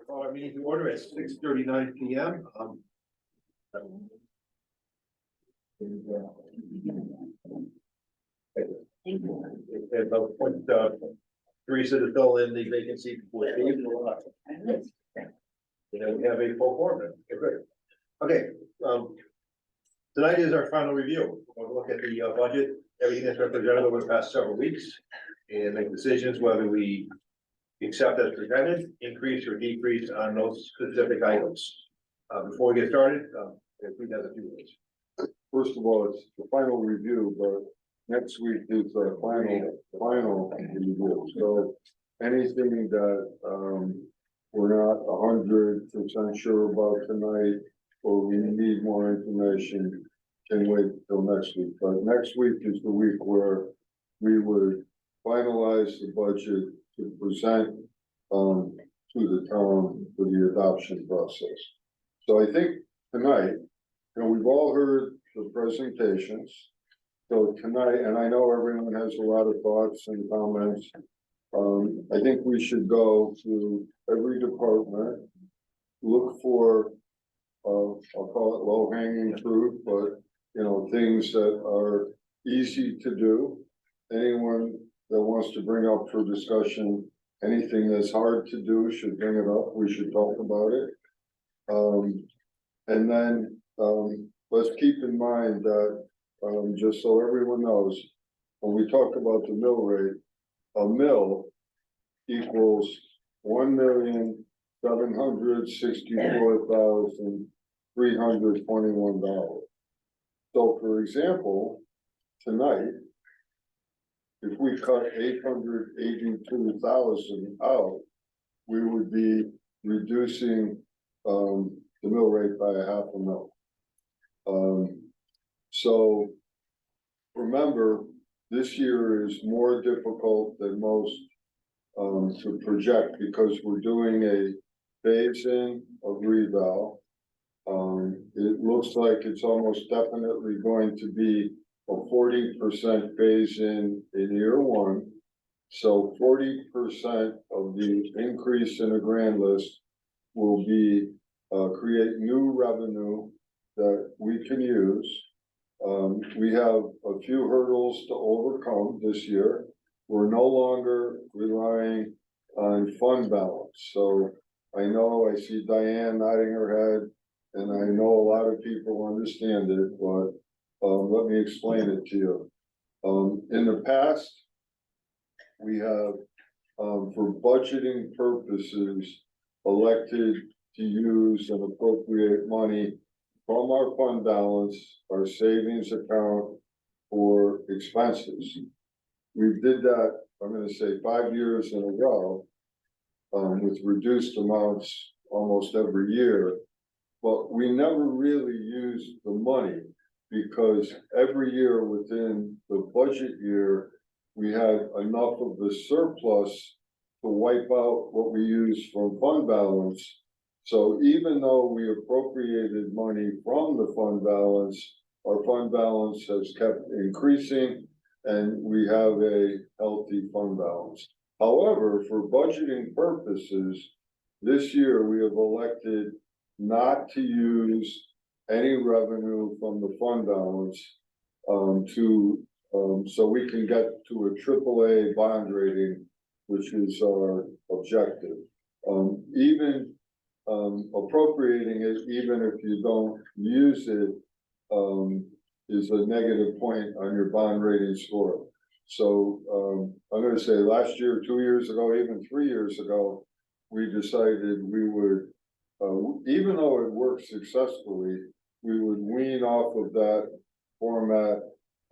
Call our meeting to order at 6:39 PM. And I'll point Teresa to fill in the vacancy before Steve. We have a full board. Okay, great. Okay, tonight is our final review. We'll look at the budget, everything that's represented over the past several weeks, and make decisions whether we accept as presented, increase or decrease on those specific items. Before we get started, if we have a few minutes. First of all, it's the final review, but next week is our final review. So anything that we're not 100% sure about tonight, or we need more information, can wait till next week. But next week is the week where we would finalize the budget to present to the town for the adoption process. So I think tonight, we've all heard the presentations. So tonight, and I know everyone has a lot of thoughts and comments. I think we should go to every department, look for, I'll call it low hanging fruit, but things that are easy to do. Anyone that wants to bring up for discussion, anything that's hard to do should bring it up. We should talk about it. And then let's keep in mind that just so everyone knows, when we talk about the mill rate, a mill equals $1,764,321. So for example, tonight, if we cut 882,000 out, we would be reducing the mill rate by $0.5 mil. So remember, this year is more difficult than most to project because we're doing a phase-in of reval. It looks like it's almost definitely going to be a 40% phase-in year one. So 40% of the increase in the grand list will be create new revenue that we can use. We have a few hurdles to overcome this year. We're no longer relying on fund balance. So I see Diane nodding her head, and I know a lot of people understand it, but let me explain it to you. In the past, we have, for budgeting purposes, elected to use and appropriate money from our fund balance, our savings account, for expenses. We did that, I'm going to say 5 years in a row, with reduced amounts almost every year, but we never really used the money because every year within the budget year, we had enough of the surplus to wipe out what we used from fund balance. So even though we appropriated money from the fund balance, our fund balance has kept increasing and we have a healthy fund balance. However, for budgeting purposes, this year we have elected not to use any revenue from the fund balance so we can get to a AAA bond rating, which is our objective. Even appropriating it, even if you don't use it, is a negative point on your bond rating score. So I'm going to say last year, 2 years ago, even 3 years ago, we decided we would, even though it worked successfully, we would wean off of that format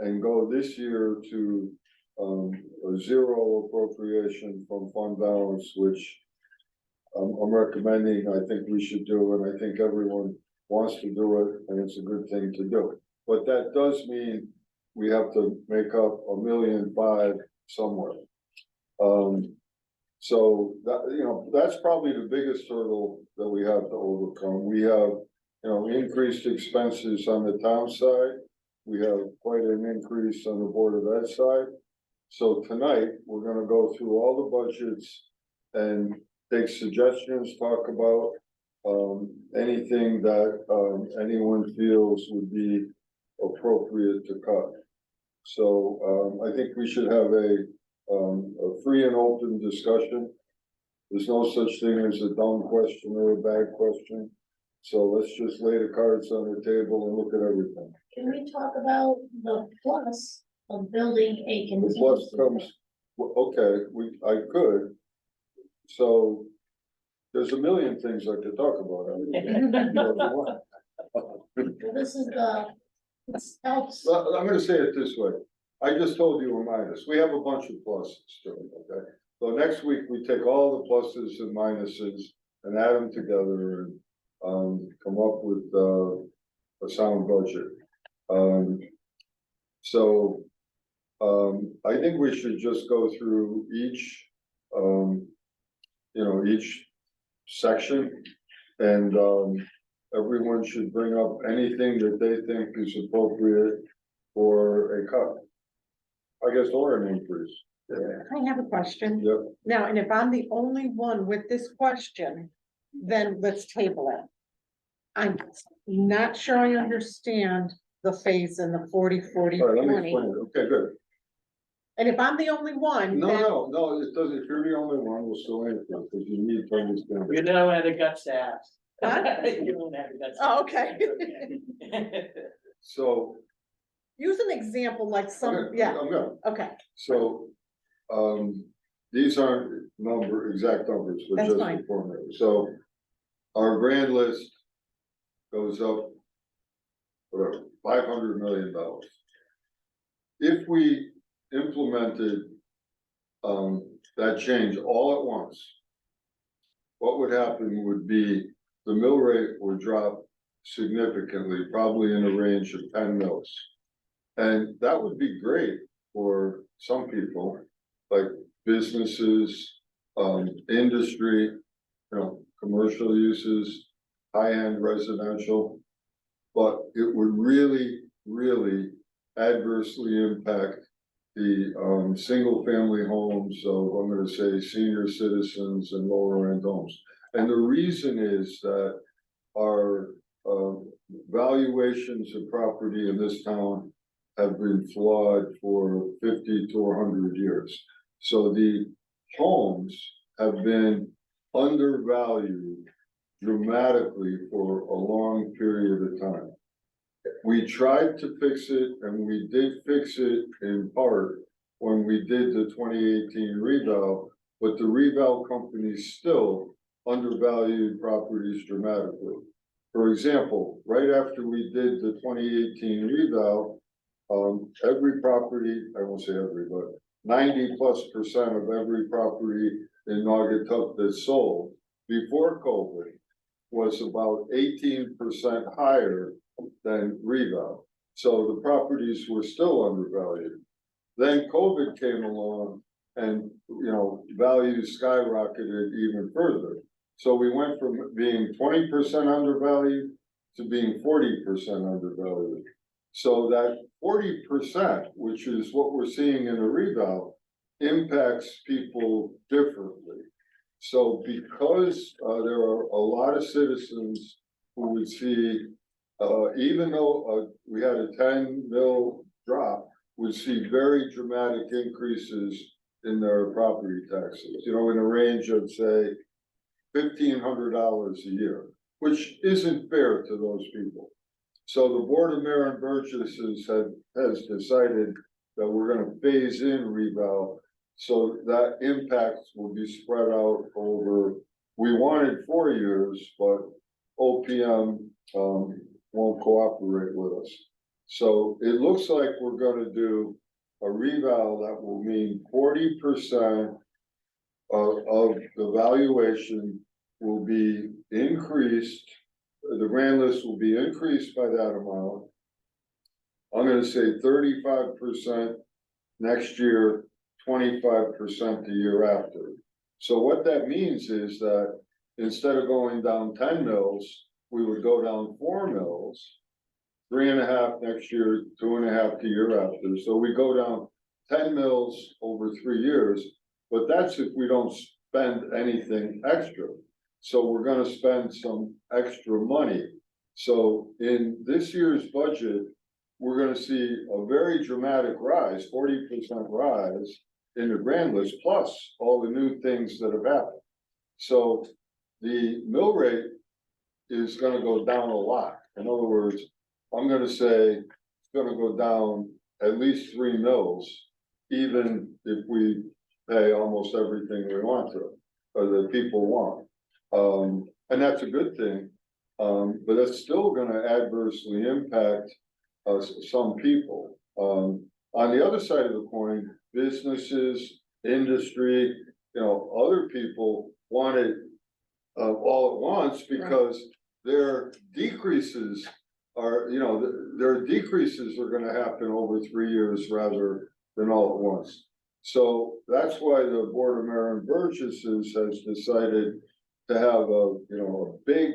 and go this year to a zero appropriation from fund balance, which I'm recommending. I think we should do, and I think everyone wants to do it, and it's a good thing to do. But that does mean we have to make up $1.5 million somewhere. So that that's probably the biggest hurdle that we have to overcome. We have increased expenses on the town side. We have quite an increase on the Board of Ed side. So tonight we're going to go through all the budgets and take suggestions, talk about, anything that, anyone feels would be appropriate to cut. So, I think we should have a free and open discussion. There's no such thing as a dumb question or a bad question. So let's just lay the cards on the table and look at everything. Can we talk about the plus of building a The plus contingency? comes, well, okay, I could. So there's a million things I could talk about. I mean, This is it helps. Well, I'm gonna say it this way. I just told you a minus. We have a bunch of pluses still, okay? So next week, we take all the pluses and minuses and add them together and, come up with, a sound budget. So, I think we should just go through each, each section. And, everyone should bring up anything that they think is appropriate for a cut. I guess, or an increase. I have a question. Yep. Now, and if I'm the only one with this question, then let's table it. I'm not sure I understand the phase in the 40, 40, All right, let me 20. explain it. Okay, good. And if I'm the only one, then No, it doesn't. If you're the only one, we'll still answer it, because you need to understand. You don't have the guts to ask. Huh? You don't have the guts. to Oh, ask. okay. So. Use an example like some, Okay, yeah, I'm gonna, okay, so, these aren't exact numbers, but That's just fine. the formula. So our grand list goes up, whatever, $500 million. If we implemented, that change all at once, what would happen would be the mill rate would drop significantly, probably in the range of 10 mils. And that would be great for some people, like businesses, industry, commercial uses, high-end residential. But it would really, really adversely impact the single-family homes of, I'm gonna say, senior citizens and lower-end homes. And the reason is that our valuations of property in this town have been flawed for 50 to 100 years. So the homes have been undervalued dramatically for a long period of time. We tried to fix it, and we did fix it in part when we did the 2018 reval, but the reval companies still undervalued properties dramatically. For example, right after we did the 2018 reval, every property, I won't say every, but 90+% of every property in Naugatuck that sold before COVID was about 18% higher than reval. So the properties were still undervalued. Then COVID came along and, values skyrocketed even further. So we went from being 20% undervalued to being 40% undervalued. So that 40%, which is what we're seeing in the reval, impacts people differently. So because there are a lot of citizens who would see, even though we had a 10 mil drop, would see very dramatic increases in their property taxes, in a range of, say, $1,500 a year, which isn't fair to those people. So the Board of Mayor and Burgesses has decided that we're gonna phase in reval, so that impact will be spread out over, we wanted 4 years, but OPM won't cooperate with us. So it looks like we're gonna do a reval that will mean 40% of the valuation will be increased. The grand list will be increased by that amount. I'm gonna say 35% next year, 25% the year after. So what that means is that instead of going down 10 mils, we would go down 4 mils, 3.5 next year, 2.5 the year after. So we go down 10 mils over 3 years, but that's if we don't spend anything extra. So we're gonna spend some extra money. So in this year's budget, we're gonna see a very dramatic rise, 40% rise in the grand list, plus all the new things that have happened. So the mill rate is gonna go down a lot. In other words, I'm gonna say it's gonna go down at least 3 mills, even if we pay almost everything we want to, or that people want. And that's a good thing, but it's still gonna adversely impact some people. On the other side of the coin, businesses, industry, you know, other people want it all at once because their decreases are, you know, their decreases are gonna happen over 3 years rather than all at once. So that's why the Board of Mayor and Burgesses has decided to have a, you know, a big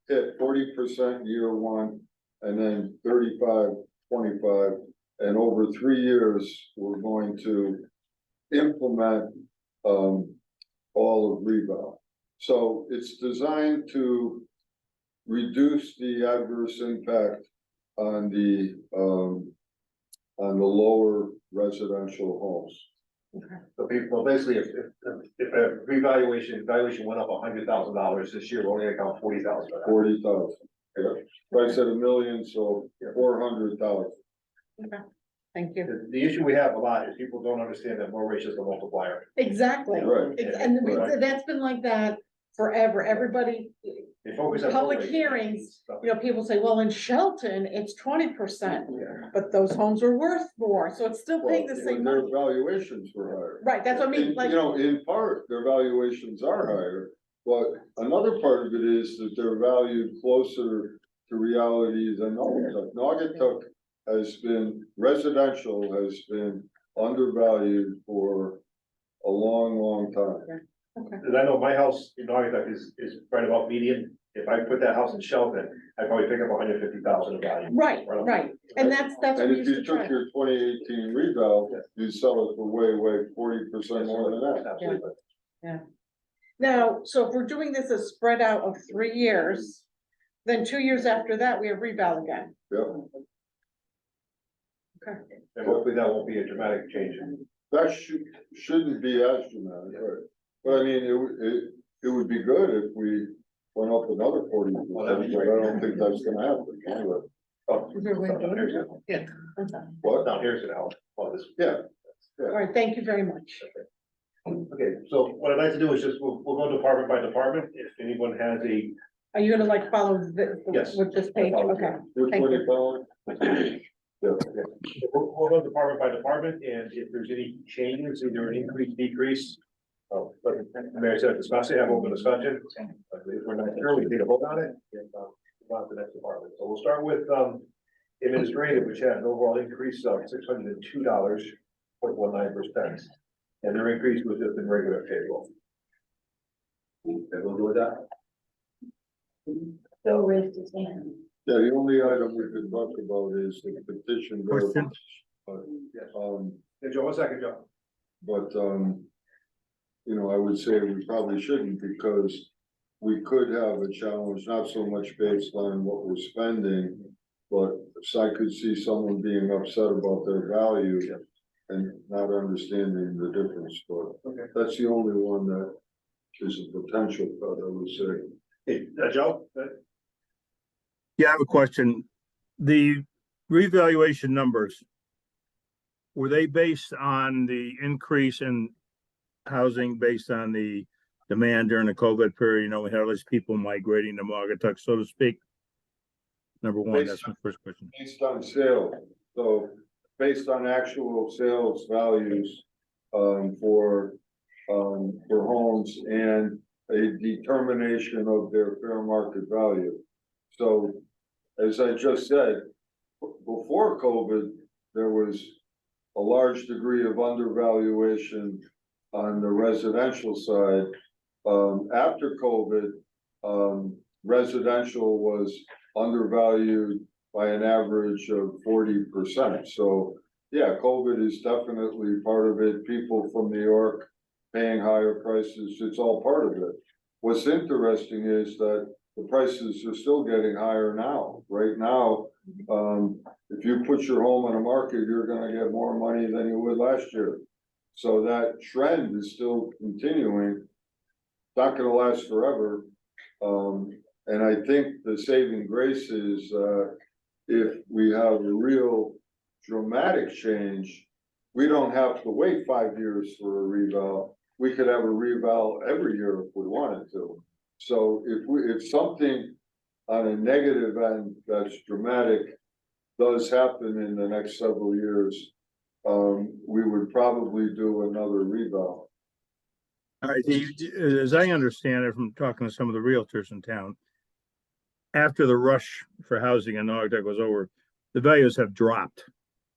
hit, 40% year one, and then 35, 25, and over 3 years, we're going to implement all of reval. So it's designed to reduce the adverse impact on the lower residential homes. So people, basically, if a valuation went up $100,000 this year, we're only gonna count 40,000. 40,000. Yeah. Price at $1 million, so 400,000. Thank you. The issue we have a lot is people don't understand that more rate is the multiplier. Exactly. Right. And that's been like that forever. Everybody, They focus on. Public mill rate. hearings, you know, people say, well, in Shelton, it's 20%, Yeah. but those homes are worth more, so it's still paying the Well, same their money. valuations were higher. Right, that's what I mean, In- like, You know, in part, their valuations are higher, but another part of it is that they're valued closer to reality than Naugatuck. Naugatuck has been, residential has been undervalued for a long time. okay, Cause I know my house in Naugatuck is right about median. If I put that house in Shelton, I'd probably pick up 150,000 of value. right, and that's what And we if used you to try. took your 2018 reval, you'd sell it for way 40% more than that. Absolutely. Now, so if we're doing this as spread out of 3 years, then 2 years after that, we have reval again. Yep. Okay. And hopefully that won't be a dramatic change. That shouldn't be as dramatic, right? But I mean, it would be good if we went up another 40%, but that'd be I great. don't think that's gonna happen. Anyway. Oh, Is there a way to do it? down here's it. Yeah, What? down here's it out. Well, this. Yeah. All right, thank you very much. Okay, so what I'd like to do is just, we'll go department by department. If anyone has a, Are you gonna like follow Yes. with this page? Okay, Which Thank one you. you following? Yeah. we'll go department by department, and if there's any changes, either an increase, decrease. But the mayor said discuss it, have open discussion. If we're not sure, we can take a vote on it, and move on to the next department. So we'll start with administrative, which had an overall increase of $602.19%. And their increase was just in regular payroll. Everyone go with that? Bill raised his hand. Yeah, the only item we could talk about is the petition. Question. Yes. But, Hey, Joe, 1 second, Joe. you know, I would say we probably shouldn't because we could have a challenge, not so much based on what we're spending, but I could see someone being upset about their value and not understanding the difference, but Okay. that's the only one that is a potential, but I would say. Hey, Joe? Yeah, I have a question. The revaluation numbers, were they based on the increase in housing based on the demand during the COVID period? You know, we had all these people migrating to Naugatuck, so to speak. Number one, that's my first question. Based on sales, so based on actual sales values, for homes and a determination of their fair market value. So, as I just said, before COVID, there was a large degree of undervaluation on the residential side. After COVID, residential was undervalued by an average of 40%. So, yeah, COVID is definitely part of it. People from New York paying higher prices, it's all part of it. What's interesting is that the prices are still getting higher now. Right now, if you put your home on the market, you're gonna get more money than you would last year. So that trend is still continuing. Not gonna last forever. And I think the saving grace is, if we have a real dramatic change, we don't have to wait 5 years for a reval. We could have a reval every year if we wanted to. So if something on a negative end that's dramatic does happen in the next several years, we would probably do another reval. All right, as I understand it from talking to some of the realtors in town, after the rush for housing in Naugatuck was over, the values have dropped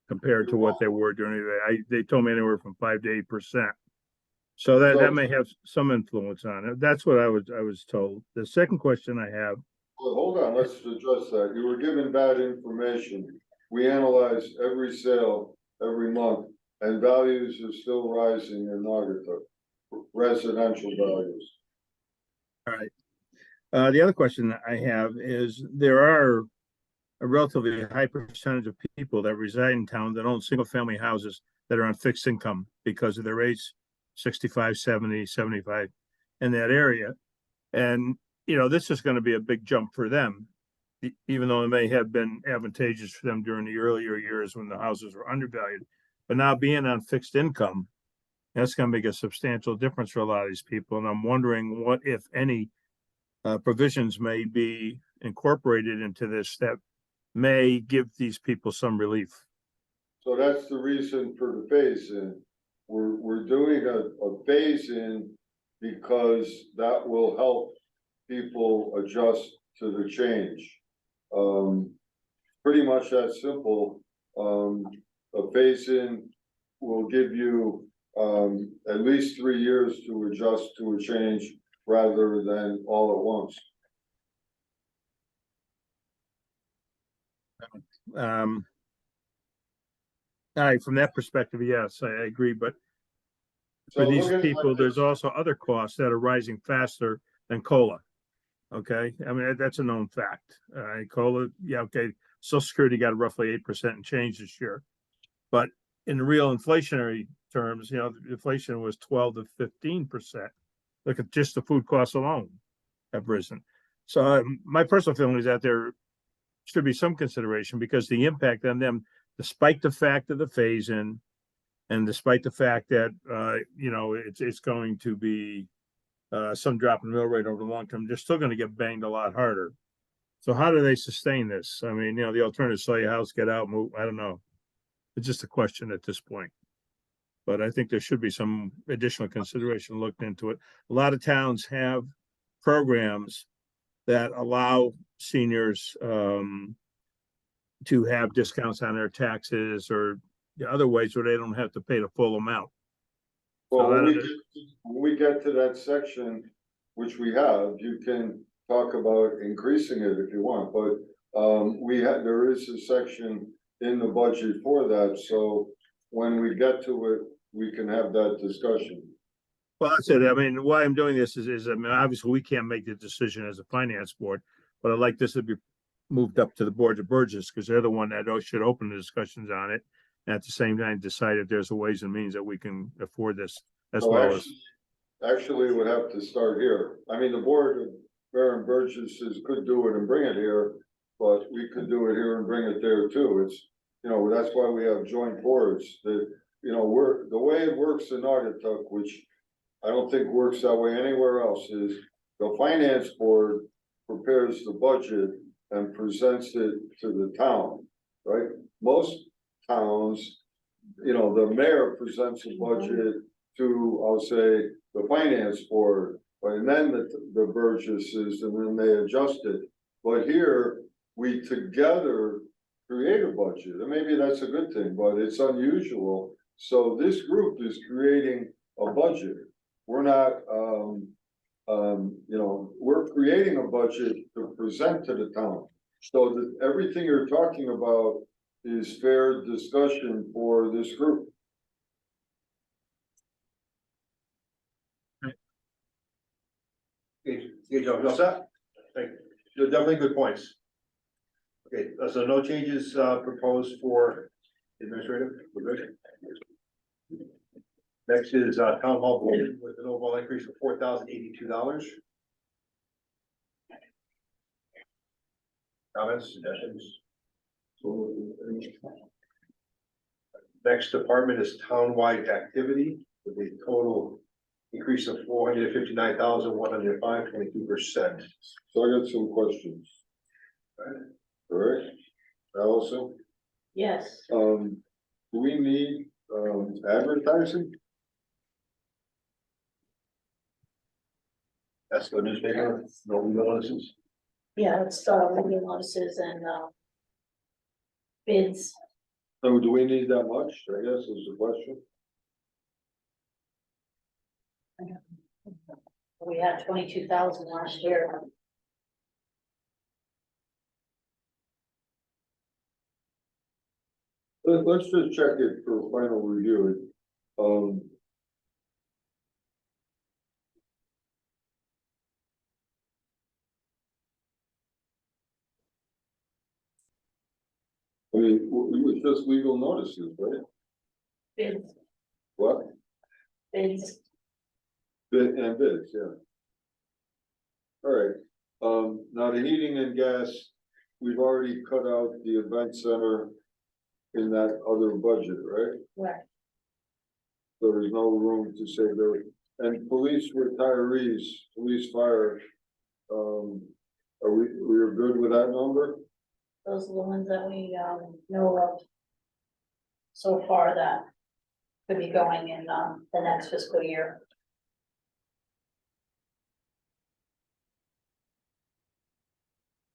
compared to what they were during they told me anywhere from 5 to 8%. So that may have some influence on it. That's what I was told. The second question I have. Well, hold on, let's address that. You were given bad information. We analyze every sale every month, and values are still rising in Naugatuck, residential values. All right. The other question I have is there are a relatively high percentage of people that reside in town that own single family houses that are on fixed income because of their age, 65, 70, 75 in that area. And, this is going to be a big jump for them, even though it may have been advantageous for them during the earlier years when the houses were undervalued. But now being on fixed income, that's going to make a substantial difference for a lot of these people. And I'm wondering what, if any, provisions may be incorporated into this that may give these people some relief. So that's the reason for the phase in. We're doing a phase in because that will help people adjust to the change. Pretty much that simple. A phase in will give you at least 3 years to adjust to a change rather than all at once. All right, from that perspective, yes, I agree, but for So these look at it people, like there's this. also other costs that are rising faster than COLA. Okay, I mean, that's a known fact. COLA, yeah, okay, Social Security got roughly 8% and change this year. But in real inflationary terms, inflation was 12 to 15%. Look at just the food costs alone have risen. So my personal feeling is that there should be some consideration because the impact on them, despite the fact of the phase in, and despite the fact that it's going to be some drop in mill rate over the long term, they're still going to get banged a lot harder. So how do they sustain this? I mean, the alternative, sell your house, get out, move. I don't know. It's just a question at this point. But I think there should be some additional consideration looked into it. A lot of towns have programs that allow seniors to have discounts on their taxes or other ways where they don't have to pay the full amount. Well, So when we get to that section, which we have, you can talk about increasing it if you want, but there is a section in the budget for that, so when we get to it, we can have that discussion. Well, that's it. I mean, why I'm doing this is I mean, obviously we can't make the decision as a finance board, but I'd like this to be moved up to the board of Burgess because they're the one that should open the discussions on it. And at the same time, decide if there's a ways and means that we can afford this as So well as. Actually, it would have to start here. I mean, the board of Baron Burgess could do it and bring it here, but we could do it here and bring it there too. It's, that's why we have joint boards that, the way it works in Naugatuck, which I don't think works that way anywhere else, is the finance board prepares the budget and presents it to the town, right? Most towns, the mayor presents a budget to, I'll say, the finance board, and then the Burgesses, and then they adjust it. But here, we together create a budget, and maybe that's a good thing, but it's unusual. So this group is creating a budget. We're not, we're creating a budget to present to the town. So that everything you're talking about is fair discussion for this group. Okay, Joe, you all set? Thank you. They're definitely good points. Okay, so no changes, proposed for administrative, we're good. Next is, town hall building with an overall increase of $4,082. Comments, suggestions? Next department is townwide activity with a total increase of 459,105, 22%. So I got some questions. All right, Allison, Yes, do we need, advertising? That's the newspaper, no notices. yeah, it's, meeting notices and, bids. So do we need that much, I guess is the question. We had 22,000 last year. Let's just check it for final review. I mean, it was just legal notices, right? Bids, What? bids. Bid and bids, yeah. All right, now the heating and gas, we've already cut out the event center in that other budget, right? Right. So there's no room to save there. And police retirees, police fire, we're good with that number? Those are the ones that we, know of so far that could be going in, the next fiscal year.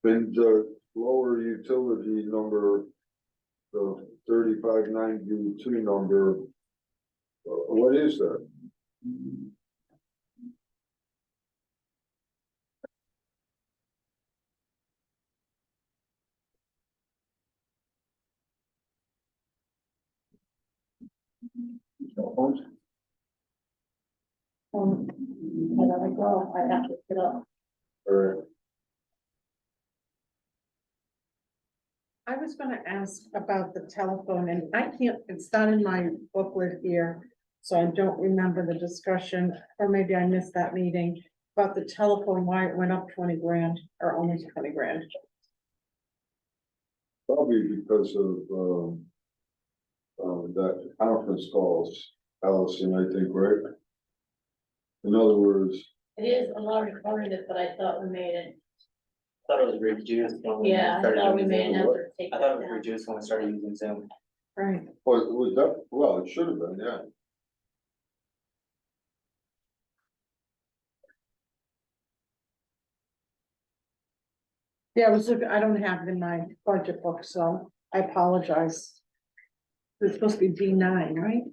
And the lower utility number, the 3592 number, what is that? I don't know, I have to look it up. All right, I was gonna ask about the telephone and I can't, it's not in my booklet here. So I don't remember the discussion, or maybe I missed that meeting about the telephone, why it went up 20 grand or almost 20 grand. probably because of, that conference calls, Allison, I think, right? In other words, It is a lot recorded it, but I thought we made it, Thought it was reduced when we yeah, I started thought we using made an Zoom. effort to take I that thought it was down. reduced when we started using Zoom. Right. was that, well, it should have been, yeah. Yeah, I don't have it in my budget book, so I apologize. It's supposed to be D9, right?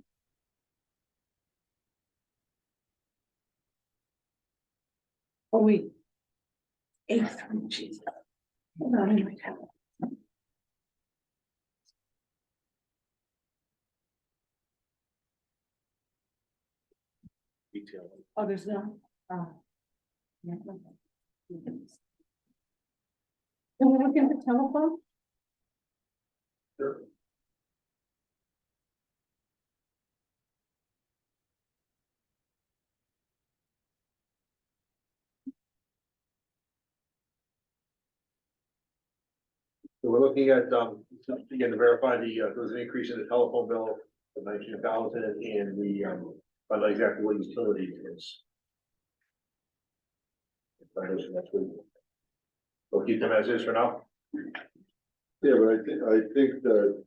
Oh, wait. Eighth, jeez. Hold on, I might have it. Oh, there's no, oh. Yeah. Can we look at the telephone? Sure. So we're looking at, again, to verify there was an increase in the telephone bill of 19,000 and the, I don't know exactly what utility it is. We'll keep them as is for now. Yeah, but I think that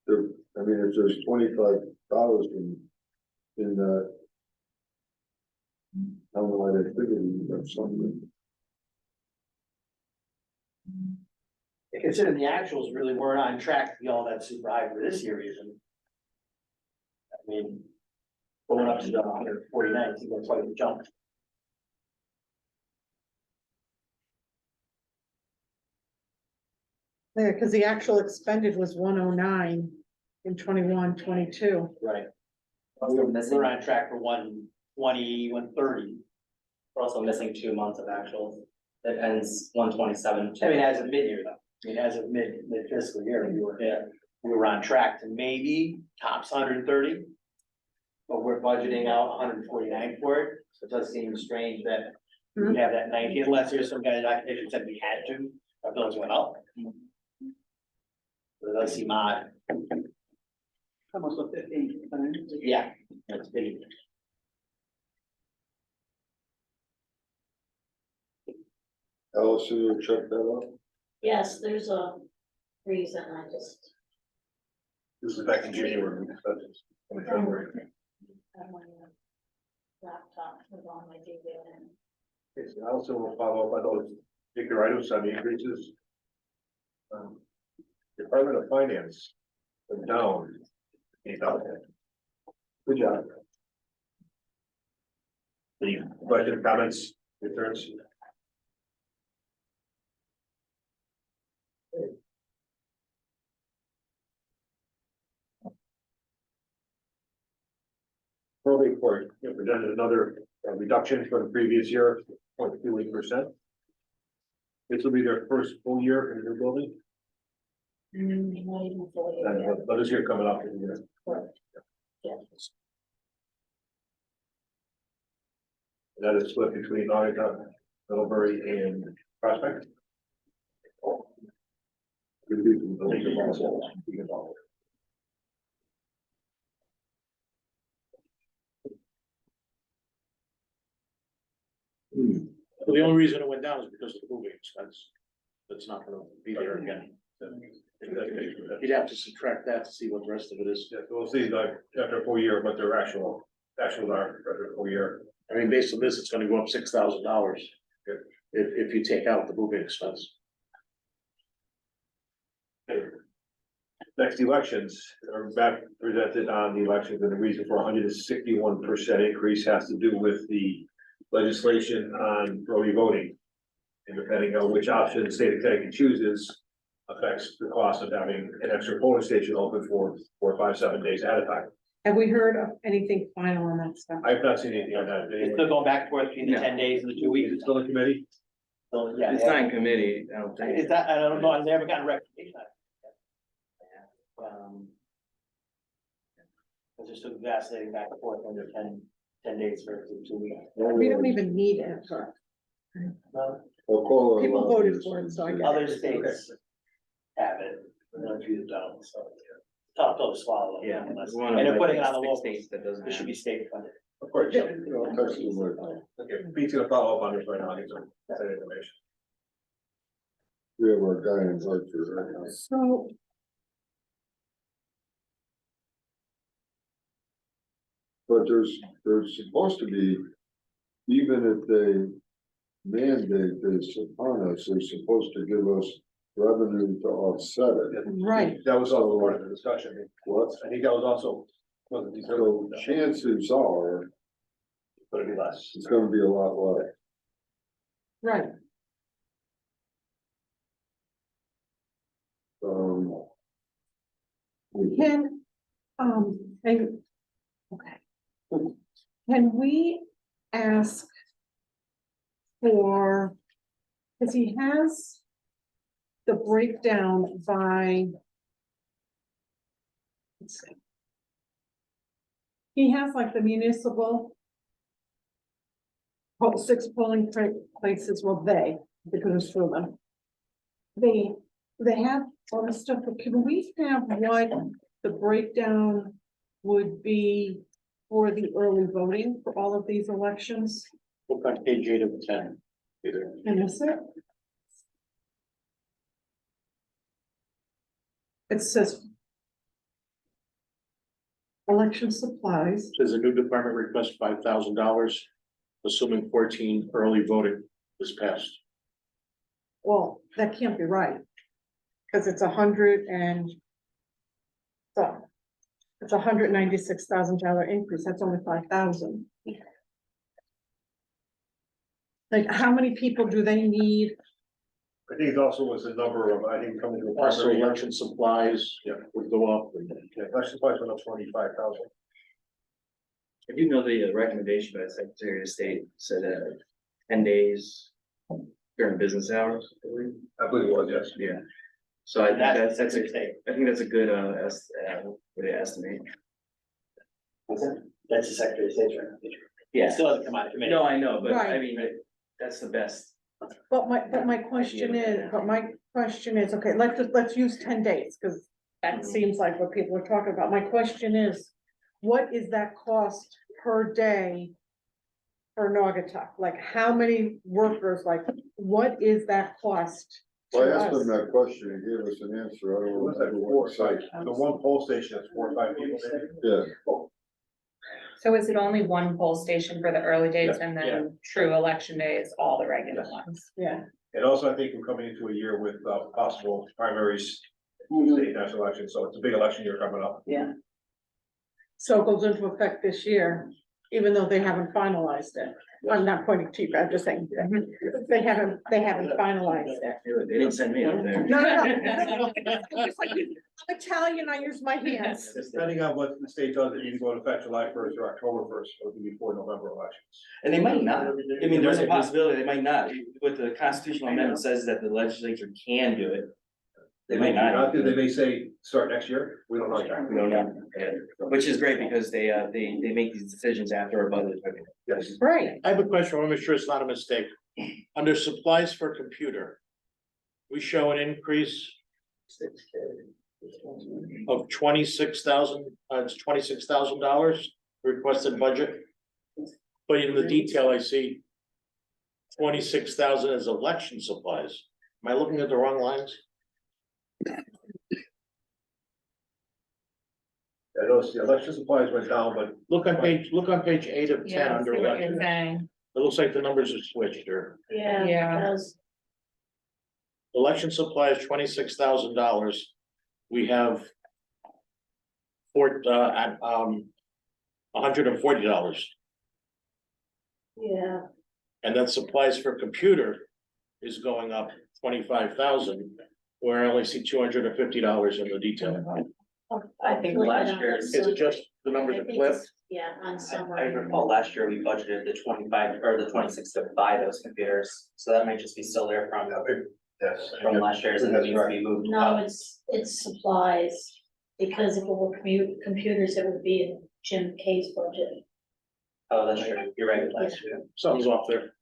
I mean, if there's 25,000 in that townwide activity or something. Considering the actuals really weren't on track to be all that super high for this year even. I mean, going up to the 149, that's quite a jump. Yeah, because the actual expended was 109 in 21, 22. Right. We're on track for 120, 130. We're also missing 2 months of actuals. It ends 1/27. I mean, as of mid-year though, I mean, as of mid fiscal year, we were on track to maybe tops 130. But we're budgeting out 149 for it, so it does seem strange that we have that 90 unless there's some kind of documentation said we had to, our bills went up. But it does seem odd. Almost a 15. Yeah, that's big. Allison, you check that out? Yes, there's a reason, I just, This is back in January. In February. have my laptop was on my DVD and Okay, so I also will follow up on those particular items on the increases. Department of Finance, went down. Good job. Any questions, comments, concerns? Probate court, presented another reduction for the previous year, 0.28%. This will be their first full year in the new building, not even fully. and let us hear coming up in the year. Yeah. That is split between Arlington, Middlebury, and Prospect. Good people, the league of all. League of all. Well, the only reason it went down is because of the moving expense. That's not gonna be there again. You'd have to subtract that to see what the rest of it is. Yeah, so we'll see like after a full year, what their actuals are after a full year. I mean, based on this, it's gonna go up $6,000. If you take out the moving expense. Next elections are back presented on the elections, and the reason for 161% increase has to do with the legislation on early voting. And depending on which option the state of Connecticut chooses, affects the cost of having an extra polling station open for 4, 5, 7 days at a time. Have we heard of anything final on that stuff? I've not seen anything on that. It's still going back and forth between the 10 days and the 2 weeks. It's still in committee. So, yeah. It's not in committee, I don't think. Is that, I don't know, I've never gotten a recommendation on it. Cause they're still vacillating back and forth under 10 days versus 2 weeks. We don't even need it, but I'll call it. people voted for it, so I guess. Other states have it, but none of you don't, so it's tough to swallow. Yeah. unless- one And of they're putting it like on the 6 local, states that doesn't it should have be it. state funded. Of course. I'll text them later. Okay, Pete's gonna follow up on this right now, get some that information. We have our guy in Hartford right now. So. But there's supposed to be, even if they mandate this upon us, they're supposed to give us revenue to offset it. Right. That was also part of the discussion. What? I think that was also, So chances are, gonna be less. it's gonna be a lot less. Right, We can, and, okay. Can we ask for, cause he has the breakdown by. Let's see. He has like the municipal. 6 polling places, well, because it's for them. They have all this stuff, but can we have what the breakdown would be for the early voting for all of these elections? Look on page 8 of 10. Either. And is it? It says. Election supplies, Says a new department request $5,000, assuming 14 early voting was passed. well, that can't be right. Cause it's 100 and. So. It's $196,000 increase, that's only 5,000. Like, how many people do they need? I think it also was the number of, I think, coming to a Also, primary. election supplies would go up. Yeah, election supplies went up 25,000. I do know the recommendation by the Secretary of State said that 10 days during business hours, I believe. I believe it was, yes. Yeah. So I think that's a, mistake. I think that's a good, way to estimate. That's the Secretary of State's recommendation. Yeah. Still hasn't come out of committee. No, I know, but I Right. mean, that's the best. But my question is, okay, let's use 10 days, because that seems like what people are talking about. My question is, what is that cost per day for Naugatuck? Like, how many workers, like, what is that cost Well, I to asked him us? that question, he gave us an answer, I don't It know. was like four or five, the one poll station, that's 4 or 5 people. maybe. Yeah, So is it only one poll station for the early days Yes, and yeah. then true election days, all the regular Yes. ones? Yeah, And also, I think we're coming into a year with possible primaries, Mm-hmm. state national elections, so it's a big election year coming up. so it goes into effect this year, even though they haven't finalized it. I'm not pointing to you, I'm just saying, they haven't finalized it. They didn't send me up there. No, no. Just like, I'm Italian, I use my hands. Depending on what the state does, it either go into effect July 1st or October 1st, or before November elections. And they might not. I mean, there's a possibility they might not. What the constitutional amendment says that the legislature can do it. They might not. They may say, start next year, we don't know yet. We don't know. Yeah. Which is great because they make these decisions after a budget. Yes. Right, I have a question, I want to make sure it's not a mistake. Under supplies for computer, we show an increase of it's $26,000 requested budget. But in the detail, I see 26,000 as election supplies. Am I looking at the wrong lines? I noticed the election supplies went down, but Look on page 8 of 10 Yeah, I under see what election. you're saying. It looks like the numbers are switched here. Yeah, Yeah. it does. Election supplies, $26,000. We have $140. Yeah, And then supplies for computer is going up 25,000, where I only see $250 in the detail. I think looked last it up year- on Is it some- just the numbers I are think flipped? it's- Yeah, on I summary. recall last year we budgeted the 25 or the 26 to buy those computers, so that might just be still there yes. from last year, so that needs to be moved No, up. it's supplies, because if it were computers, it would be in Jim K's budget. Oh, that's true, you're right, last year. Something's off there.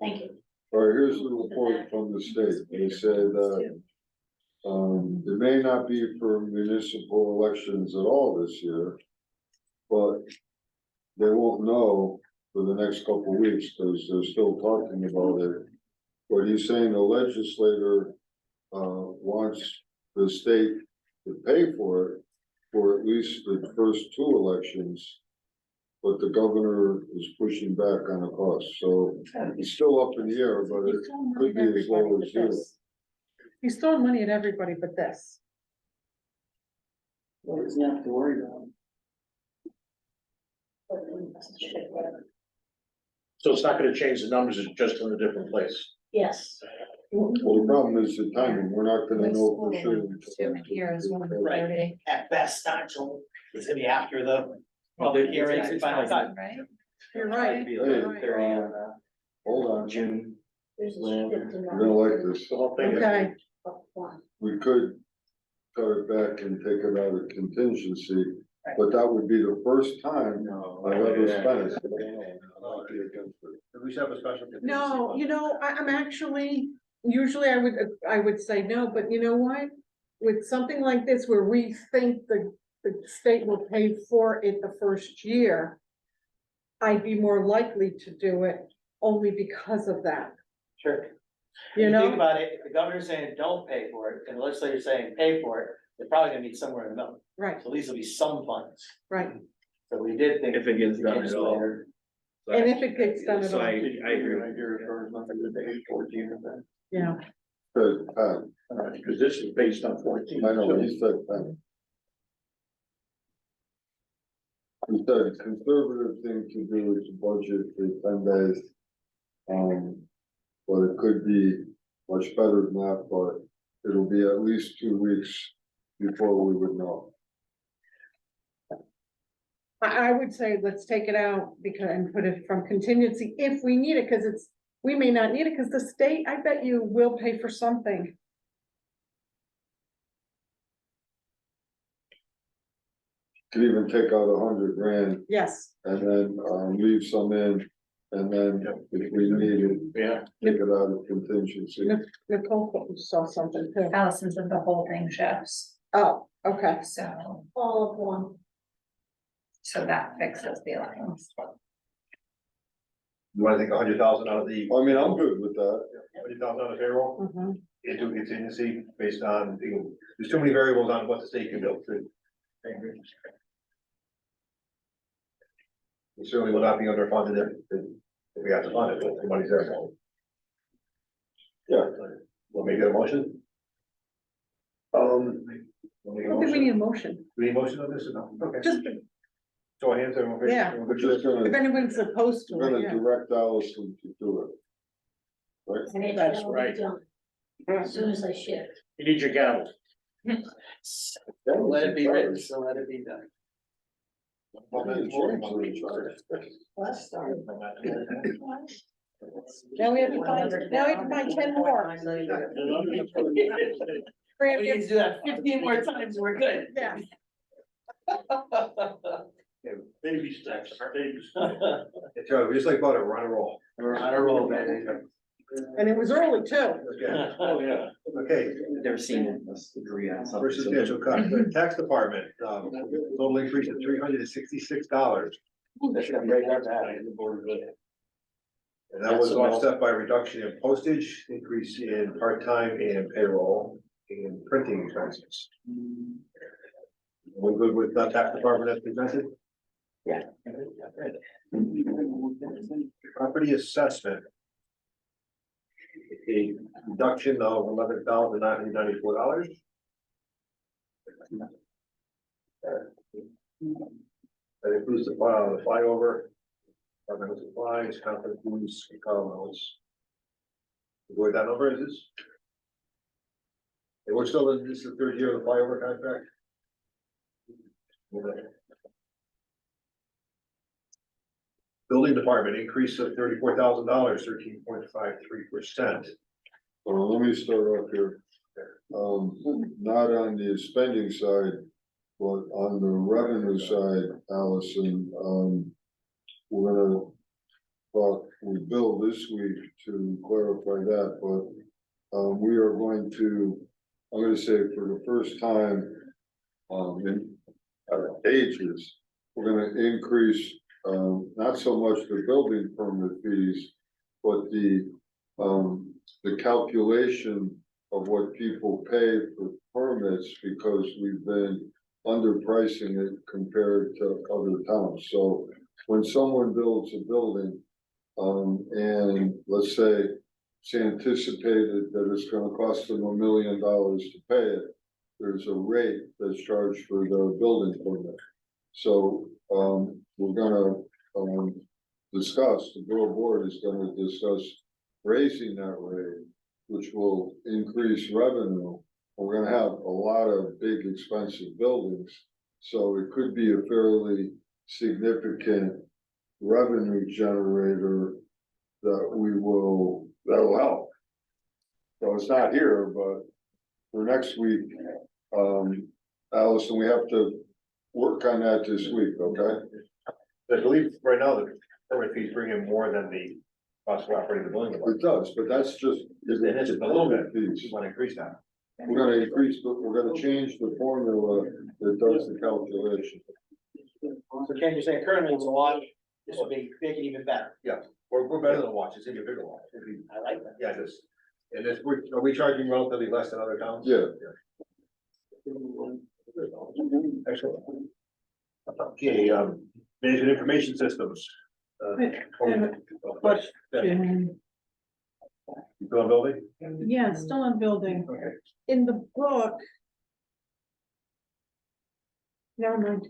Thank you. all right, here's the report from the state, they said that. It may not be for municipal elections at all this year. But they won't know for the next couple of weeks, because they're still talking about it. But he's saying the legislator, wants the state to pay for it for at least the first 2 elections. But the governor is pushing back on the cost, so it's still up in the air, but it he's throwing money could at be as everybody low but as 0. this. He's throwing money at everybody but this. Well, there's nothing to worry about. So it's not gonna change the numbers, it's just in a different place. Yes, Well, the problem is the timing, we're not gonna know for sure. Here is 130. At best, not till, it's gonna be after the public hearings and final cut. Right? You're right. Be you're like right. 30 on, Hold on, June. there's a Well, shift in you're gonna like this. The whole thing is. Okay, up front. We could cut it back and take it out of contingency, but that would be the first time I've ever spent it. We should have a special. contingency no, fund. you know, I'm actually, usually I would say no, but you know what? With something like this where we think the state will pay for it the first year, I'd be more likely to do it only because of that, Sure. you Think know? about it, if the governor's saying don't pay for it, and the legislator's saying pay for it, they're probably gonna meet somewhere in the middle. Right, So these will be some funds. right. So we did think. If it gets done at all. Legislator- And if it gets done at So all, I agree. yeah. Said Pat, Because this is based on 14. I know, he said Pat. He said conservative thing to do is to budget for 10 days. But it could be much better than that, but it'll be at least 2 weeks before we would know. I would say let's take it out because, and put it from contingency if we need it, because we may not need it, because the state, I bet you will pay for something. Could even take out $100,000 Yes, and then, leave some in. And then if we need it, Yeah. take it out of contingency. Nicole saw something too. Allison said the whole thing shifts, Oh, okay. so, All of one. so that fixes the allowance. You wanna take 100,000 out of the, I mean, I'm good with that. 100,000 out of payroll Mhm. into contingency based on, you know, there's too many variables on what the state can build too. We certainly will not be underfunded if we have to fund it, but the money's there. Yeah. Want me to get a motion? Want me I to get a don't think we need motion? a motion, Do we need a motion on this or no? Okay. just Show of hands, everyone. Yeah. Everyone We're good? just gonna, if anyone's supposed to, we're gonna yeah. direct Allison to do it. Right? And it's That's gonna be right. done as soon as I shift. You need your gavel. Let it be written, so let it be done. Well, that's more than one week. Now we have to find 10 more. We need to do that 15 more times, we're good. Yeah. Baby steps, baby steps. It's right, we just like butter, we're on a roll. We're on a roll, baby. And it was early too. Okay, Oh, yeah. okay, Never seen us agree on something. first substantial cut, the tax department, total increase of $366. That's gonna break our back. And that was offset by a reduction in postage, increase in part-time and payroll and printing expenses. We're good with the tax department as presented? Yeah. Property assessment. A reduction of $11,994. That includes the flyover, government supplies, conference rooms, car allowance. Where that number is this? And we're still in, this is the third year of the flyover contract? Building department increase of $34,000, 13.53%. Let me start off here. Not on the spending side, but on the revenue side, Allison, we're gonna talk with Bill this week to clarify that, but we are going to, I'm gonna say for the first time in ages, we're gonna increase not so much the building permit fees, but the calculation of what people pay for permits, because we've been underpricing it compared to other towns. So when someone builds a building, and let's say it's anticipated that it's gonna cost them $1 million to pay it, there's a rate that's charged for the building permit. So, we're gonna, discuss, the borough board is gonna discuss raising that rate, which will increase revenue. We're gonna have a lot of big expensive buildings, so it could be a fairly significant revenue generator that'll help. So it's not here, but for next week, Allison, we have to work on that this week, okay? I believe right now the permit fees bring in more than the cost of operating the building. It does, but that's just. It's just a little bit, Fees. just want to increase that. We're gonna increase, but we're gonna change the formula that does the calculation. So Ken, you're saying currently it's a lot, this will make it even better. We're better than a watch, it's in your bigger watch. If you- I like that. Yeah, this, and this, are we charging relatively less than other towns? Yeah. Excellent. Okay, management information systems. Question. You still on building? Yeah, still on building. Okay. In the book. Never mind,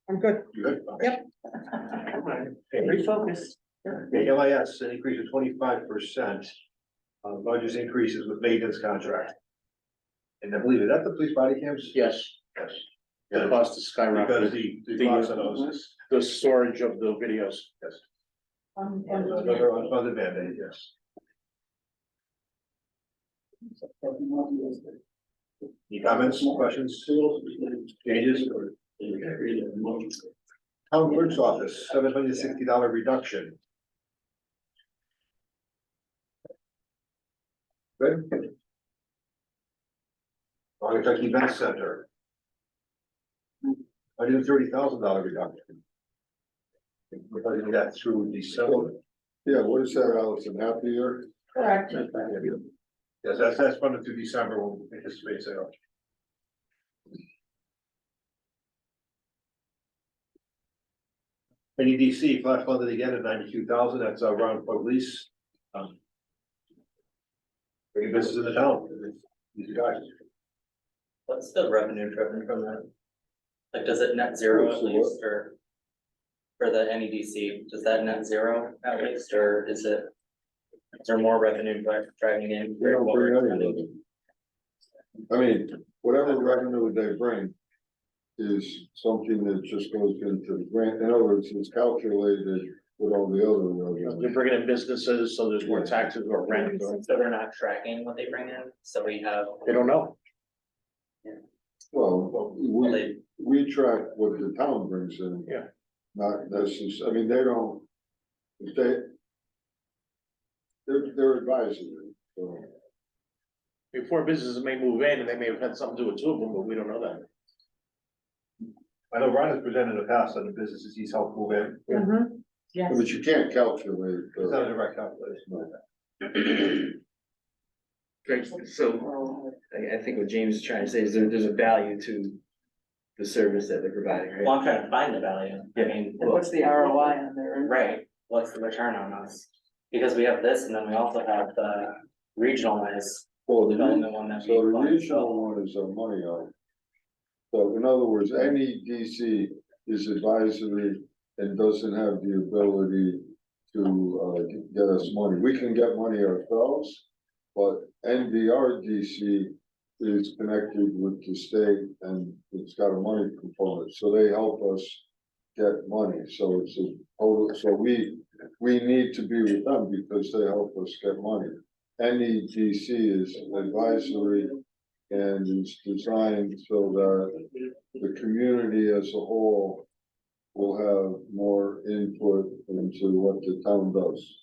I'm good. You good? Yep. Okay, Refocus. okay, LIS, an increase of 25%. Largest increases with maintenance contract. And I believe, is that the police body cams? Yes, Yes. the cost is Because skyrocketed. the cost of those is The storage of the videos. Yes. Unfunded. Another unfunded mandate, yes. Any comments, questions, changes? Town clerk's office, $760 reduction. Good. Architect Event Center. $130,000 reduction. We're putting that through December. Yeah, what is that, Allison, half a year? Correct. Yes, that's funded through December, we'll anticipate sale. NEDC flat funded again at 92,000, that's around police. Bringing business in the town, these guys. What's the revenue driven from that? Like, does it net zero at least, or? For the NEDC, does that net zero at least, or is there more revenue driving in? They don't bring any revenue. I mean, whatever revenue they bring is something that just goes into the grant. In other words, it's calculated with all the other revenue. They're bringing in businesses, so there's more taxes or rent. So they're not tracking what they bring in, so we have, They don't know. Well, well, they, we track what the town brings in. Yeah. Not necessarily, I mean, they don't, if they're advisory, so. Before businesses may move in, and they may have had something to do with two of them, but we don't know that. I know Ron has presented in the past on the businesses he's helped move in, Mhm. Yes. But you can't calculate. it's not a direct calculation. Great, so I think what James is trying to say is there's a value to the service that they're providing, right? well, I'm trying to find the value, I mean. What's the ROI on there? Right, what's the return on us? Because we have this, and then we also have the regionalized Well, the development one that so the we fund, regional one is a money out. So in other words, NEDC is advisory and doesn't have the ability to get us money. We can get money ourselves, but NVRDC is connected with the state and it's got a money component, so they help us get money. So it's a total, so we need to be with them because they help us get money. NEDC is advisory and it's designed so that the community as a whole will have more input into what the town does.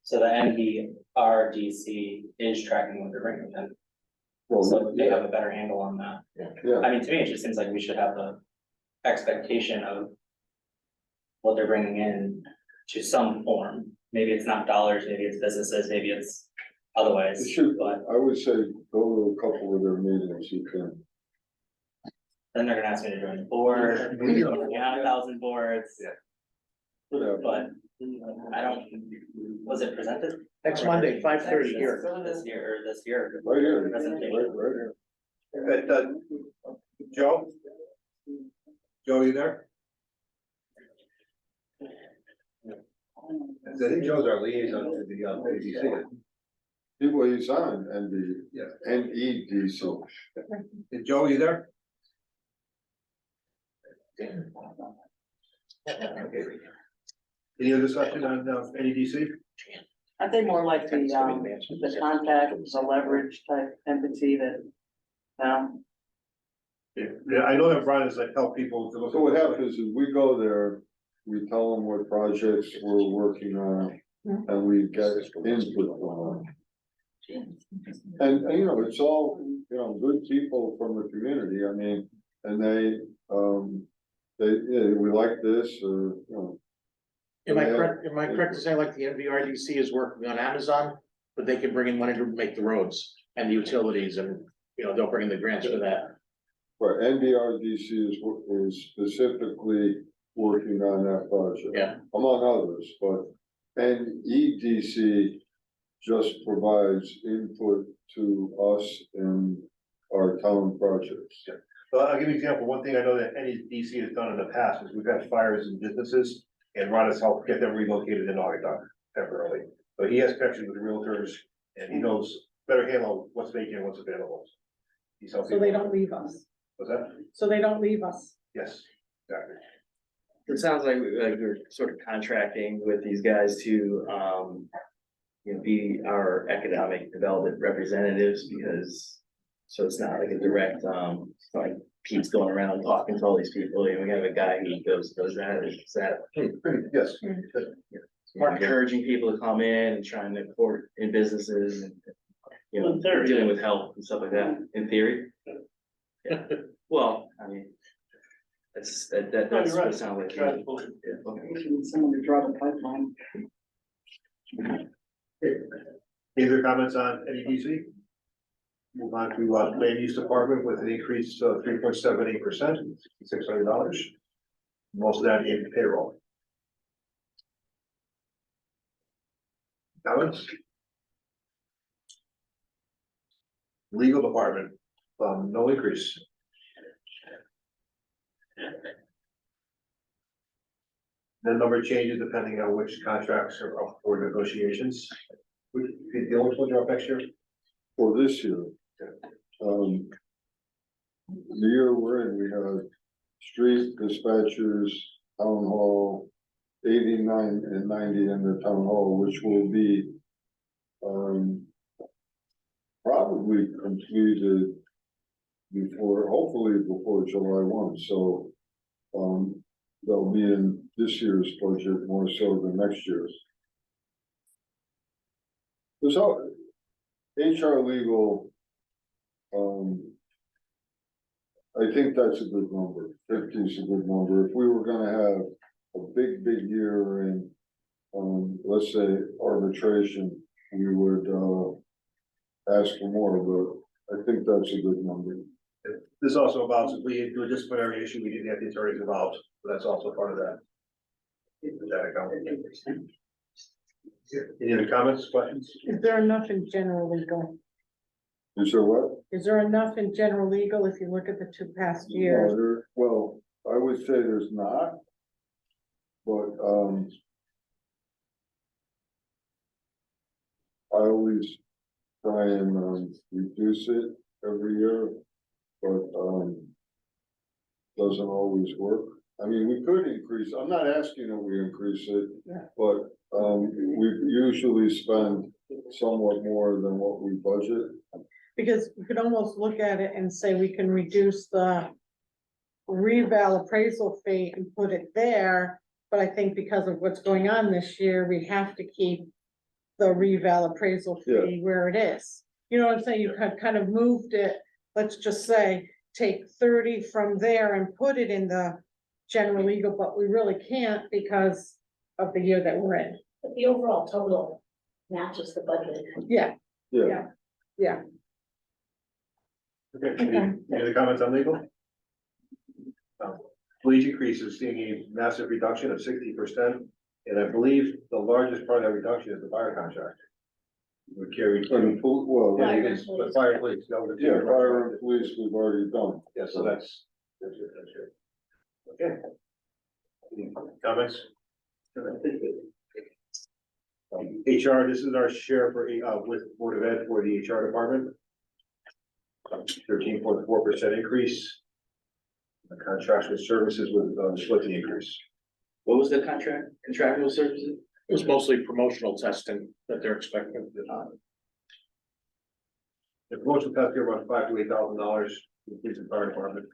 so the NVRDC is tracking what they're bringing in. Well, So they yeah, have a better handle on that. yeah, I mean, to me, it just seems like we should have a expectation of what they're bringing in to some form. Maybe it's not dollars, maybe it's businesses, maybe it's otherwise, it should, but I would say go to a couple of their meetings, you can. then they're gonna ask me to join the board, yeah, 1,000 boards. Yeah. Whatever. But I don't, was it presented? Next Monday, 5:30 here. This year. Right here, Presentation. right here. Joe? Joe, you there? I think Joe's our liaison to the NEDC. Well, he's on Yeah. NEDC. Joe, you there? Okay. Any other discussion on NEDC? Aren't they more like the contact, the leverage type entity that, Yeah, I know that Brian has like helped people to look. So what happens is we go there, we tell them what projects we're working on, and we get input from them. And you know, it's all, you know, good people from the community, I mean, and yeah, we like this, or, you know. Am I correct to say like the NVRDC is working on Amazon, but they can bring in money to make the roads and the utilities and, you know, they'll bring in the grants for that. But NVRDC is specifically working on that project. Yeah. Among others, but NEDC just provides input to us in our town projects. So I'll give you an example. One thing I know that NEDC has done in the past is we've had fires in businesses and Ron has helped get them relocated in Ogden temporarily. So he has connections with the realtors and he knows better handle what's vacant and what's available. He's helped So they people. don't leave us. What's that? So they don't leave us. Yes, exactly. It sounds like we're sort of contracting with these guys to, you know, be our economic development representatives because. So it's not like a direct, it's not like Pete's going around talking to all these people, you know, we have a guy who does that, is that. Yes. More encouraging people to come in and trying to court in businesses and, you know, dealing with help and stuff like that, in theory. Yeah. Well, I mean, that's what it sounds like. Yeah, okay. We need someone to draw the pipeline. Any other comments on NEDC? Move on to land use department with an increase of 3.78%, $600. Most of that in payroll. Comments? Legal department, no increase. The number changes depending on which contracts are up for negotiations. The only one drop next year? For this year. The year we're in, we have street dispatchers, town hall, 89 and 90 in the town hall, which will be probably completed before, hopefully before July 1, so they'll be in this year's budget more so than next year's. There's all HR legal, I think that's a good number. 50 is a good number. If we were gonna have a big year in, let's say arbitration, we would, ask for more, but I think that's a good number. This also involves, if we do a disciplinary issue, we didn't have the attorneys involved, but that's also part of that. That account. Any other comments, questions? Is there enough in general legal? Is there what? Is there enough in general legal if you look at the 2 past years? Well, I would say there's not. But, I always try and, reduce it every year, but, doesn't always work. I mean, we could increase, I'm not asking that we increase it, Yeah. but, we usually spend somewhat more than what we budget. Because you could almost look at it and say we can reduce the reval appraisal fee and put it there. But I think because of what's going on this year, we have to keep the reval appraisal fee where it is. You know what I'm saying? You kind of moved it, let's just say, take 30 from there and put it in the general legal, but we really can't because of the year that we're in. But the overall total matches the budget. Yeah, Yeah, yeah. Okay, any other comments on legal? Wage increases, seeing a massive reduction of 60%, and I believe the largest part of that reduction is the fire contract. We carried. well, Yeah, it is, but fire police. That was the yeah, two. fire and police, we've already done. Yeah, so that's good. Okay. Any comments? HR, this is our share for, with Board of Ed for the HR department. 13.4% increase. The contracts with services with, split the increase. What was the contractual services? It was mostly promotional testing that they're expecting. The promotional test here about $5,000 to $8,000, increase the fire department.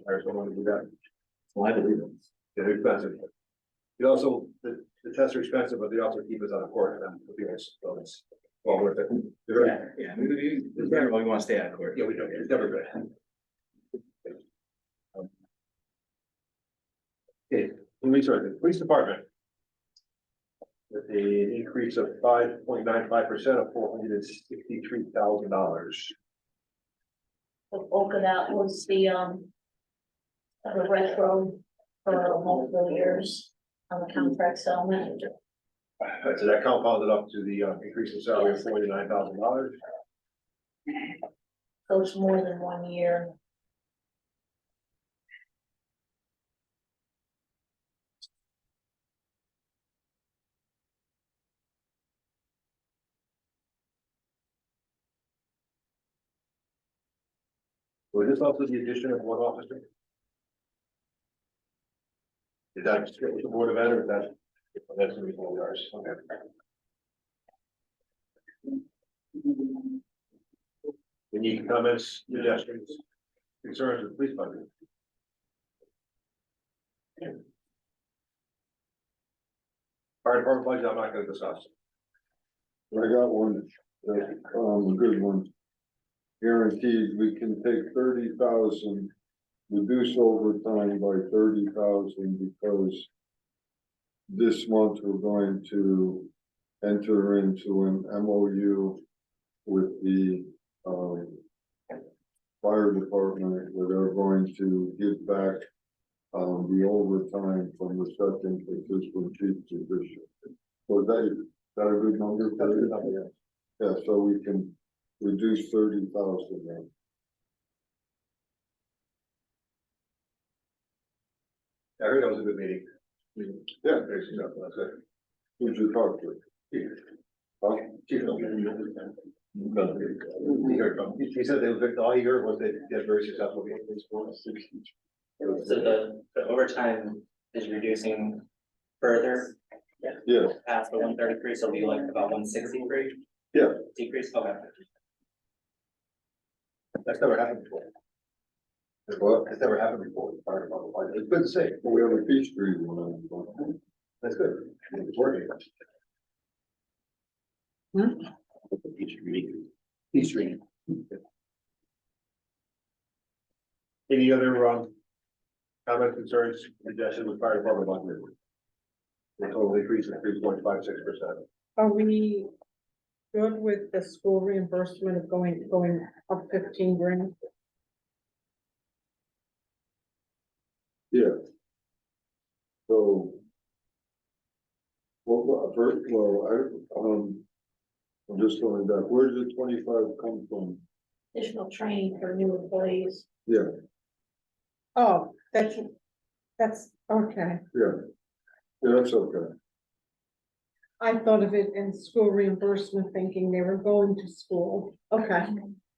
Hire someone to do that. Well, I believe it. They're expensive. It also, the tests are expensive, but they also keep us on the court, and so it's well worth it. They're very- Yeah, it's better when we want to stay out of court. Yeah, we don't, it's never good. Okay, police department. With an increase of 5.95% of $463,000. The bulk of that was the retro for multiple years on the contract settlement. So that compounded up to the increase in salary of $49,000. So it's more than 1 year. So is this also the addition of one officer? Is that with the Board of Ed or is that? That's gonna be one of ours, okay. Any comments, suggestions, concerns with police budget? Fire department budget, I'm not gonna discuss. I got one, a good one. Guaranteed, we can take 30,000, reduce overtime by 30,000 because this month we're going to enter into an MOU with the, fire department, where they're going to give back, the overtime from the second assistant chief position. So that a good number? That's a good number, Yeah, so we can reduce 30,000 then. I heard that was a good meeting. Yeah. That's good. Who'd you talk to? Huh? Chief, he said they was, all he heard was they did very successful. So the overtime is reducing further Yes, past the 133, so it'll be like about 163? Yeah. Decrease, okay. That's never happened before. what? That's never happened before. Fire department budget. It's good to say. We have a Peachtree one on. That's good. It's working. Peachtree. Any other, comments, concerns, suggestions with fire department budget? The total increase of 3.56%. Are we good with the school reimbursement of going up 15 grand? Yeah. So. Well, first, I'm just going back, where did the 25 come from? Additional training for new employees. Yeah, Oh, that's okay. yeah, that's okay. I thought of it in school reimbursement, thinking they were going to school. Okay,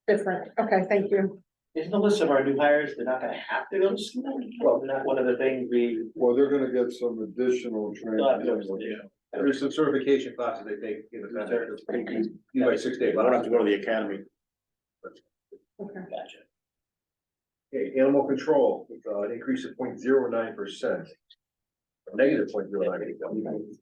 different. Okay, thank you. Isn't the list of our new hires, they're not gonna have to go to school? Well, not one of the things we. Well, they're gonna get some additional Still have to go to training. school. There's some certification classes they take in the center. You like 6 days. I don't have to go to the academy. Okay. Gotcha. Okay, animal control, an increase of 0.09%. Negative 0.09.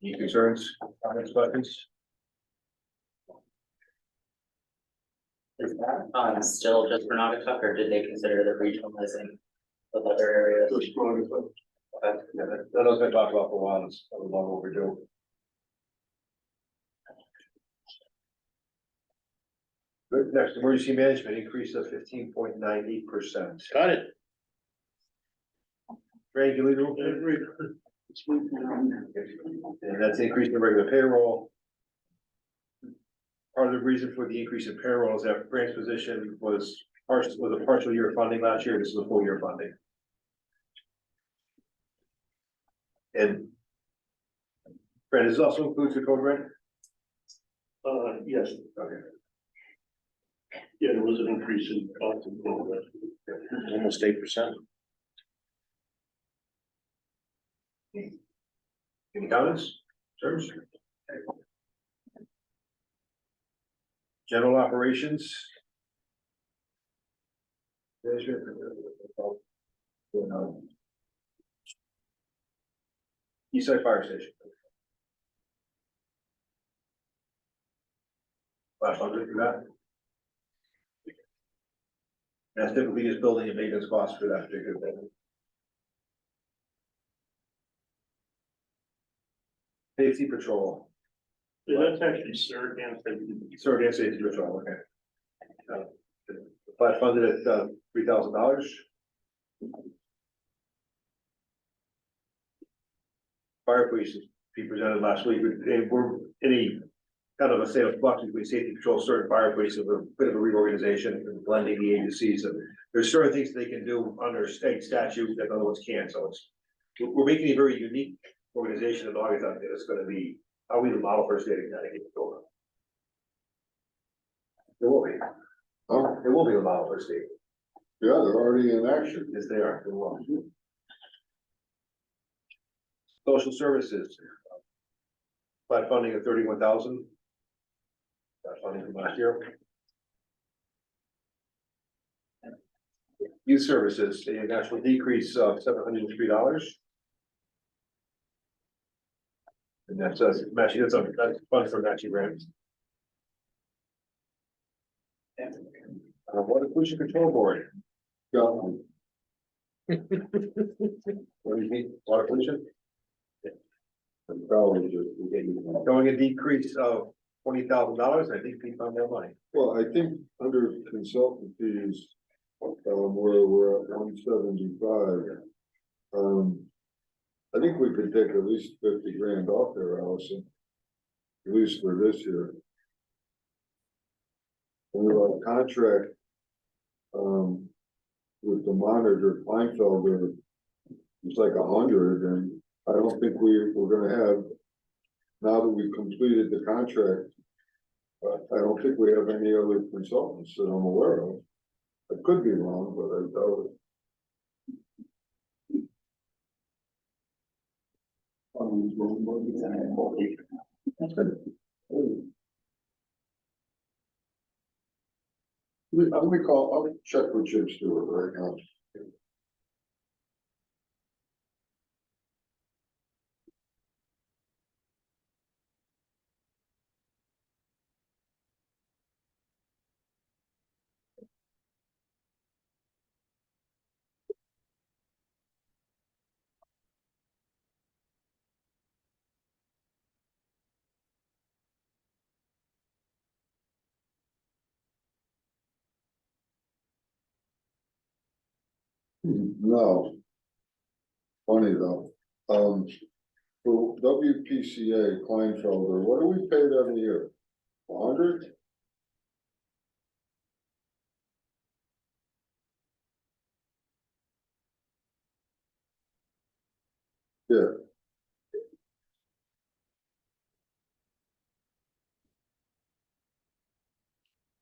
Any concerns, comments, questions? Still just for Naugatuck, or did they consider the regionalizing of other areas? Okay. Yeah, that was been talked about for a while, it's long overdue. Good, next, emergency management increase of 15.98%. Got it. Greg, you legal? And that's the increase in regular payroll. Part of the reason for the increase in payroll is that Grant's position was a partial year of funding last year, this is a full year funding. And Brent, does this also includes the code red? Yes, Okay. yeah, there was an increase in cost of code. Almost 8%. Any comments, terms? General operations. Management. Eastside Fire Station. 500 for that. That's typically just building and maintenance costs for that particular building. Safety patrol, Yeah, that's actually third and safety. third and safety patrol, okay. Flat funded at $3,000. Fire police be presented last week, and we're any kind of a state of flux between safety patrol, certain fire police, of a bit of a reorganization and blending the agencies, and there's certain things they can do under state statute that other ones can't, so it's. We're making a very unique organization in August, I think it's gonna be, are we the model for a state of Connecticut? There will be. Oh, It will be allowed for state. yeah, they're already in action. Yes, they are. They will. Social services. Flat funding of 31,000. Flat funding from last year. Youth services, a national decrease of $703. And that's matching, that's funds from matching grants. Water pollution control board. Got one. What do you think, water pollution? Probably just. Showing a decrease of $20,000, I think we found that money. Well, I think under consultant fees, where we're at 175. I think we could take at least 50 grand off there, Allison. At least for this year. We have a contract. With the monitor, Kleinfelder. It's like 100, and I don't think we're gonna have. Now that we've completed the contract. I don't think we have any other consultants that I'm aware of. I could be wrong, but I doubt it. I'll check with Jim Stewart right now. No. Funny though, for WPCA Kleinfelder, what do we pay them a year? 100? Yeah.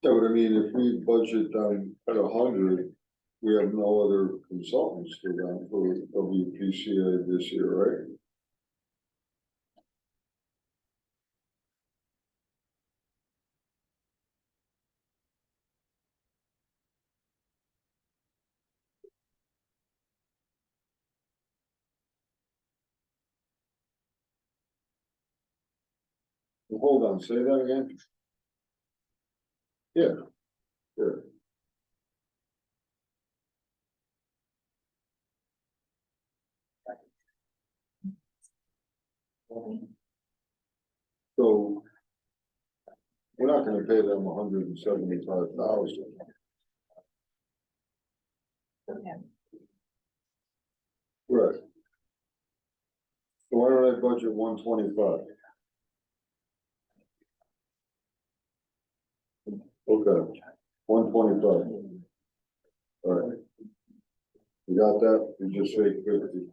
Yeah, but I mean, if we budget down at 100, we have no other consultants for them for WPCA this year, right? Well, hold on, say that again? Yeah, yeah. So we're not gonna pay them 175,000. Right. So why don't I budget 125? Okay, 125. All right. You got that? You just say 50.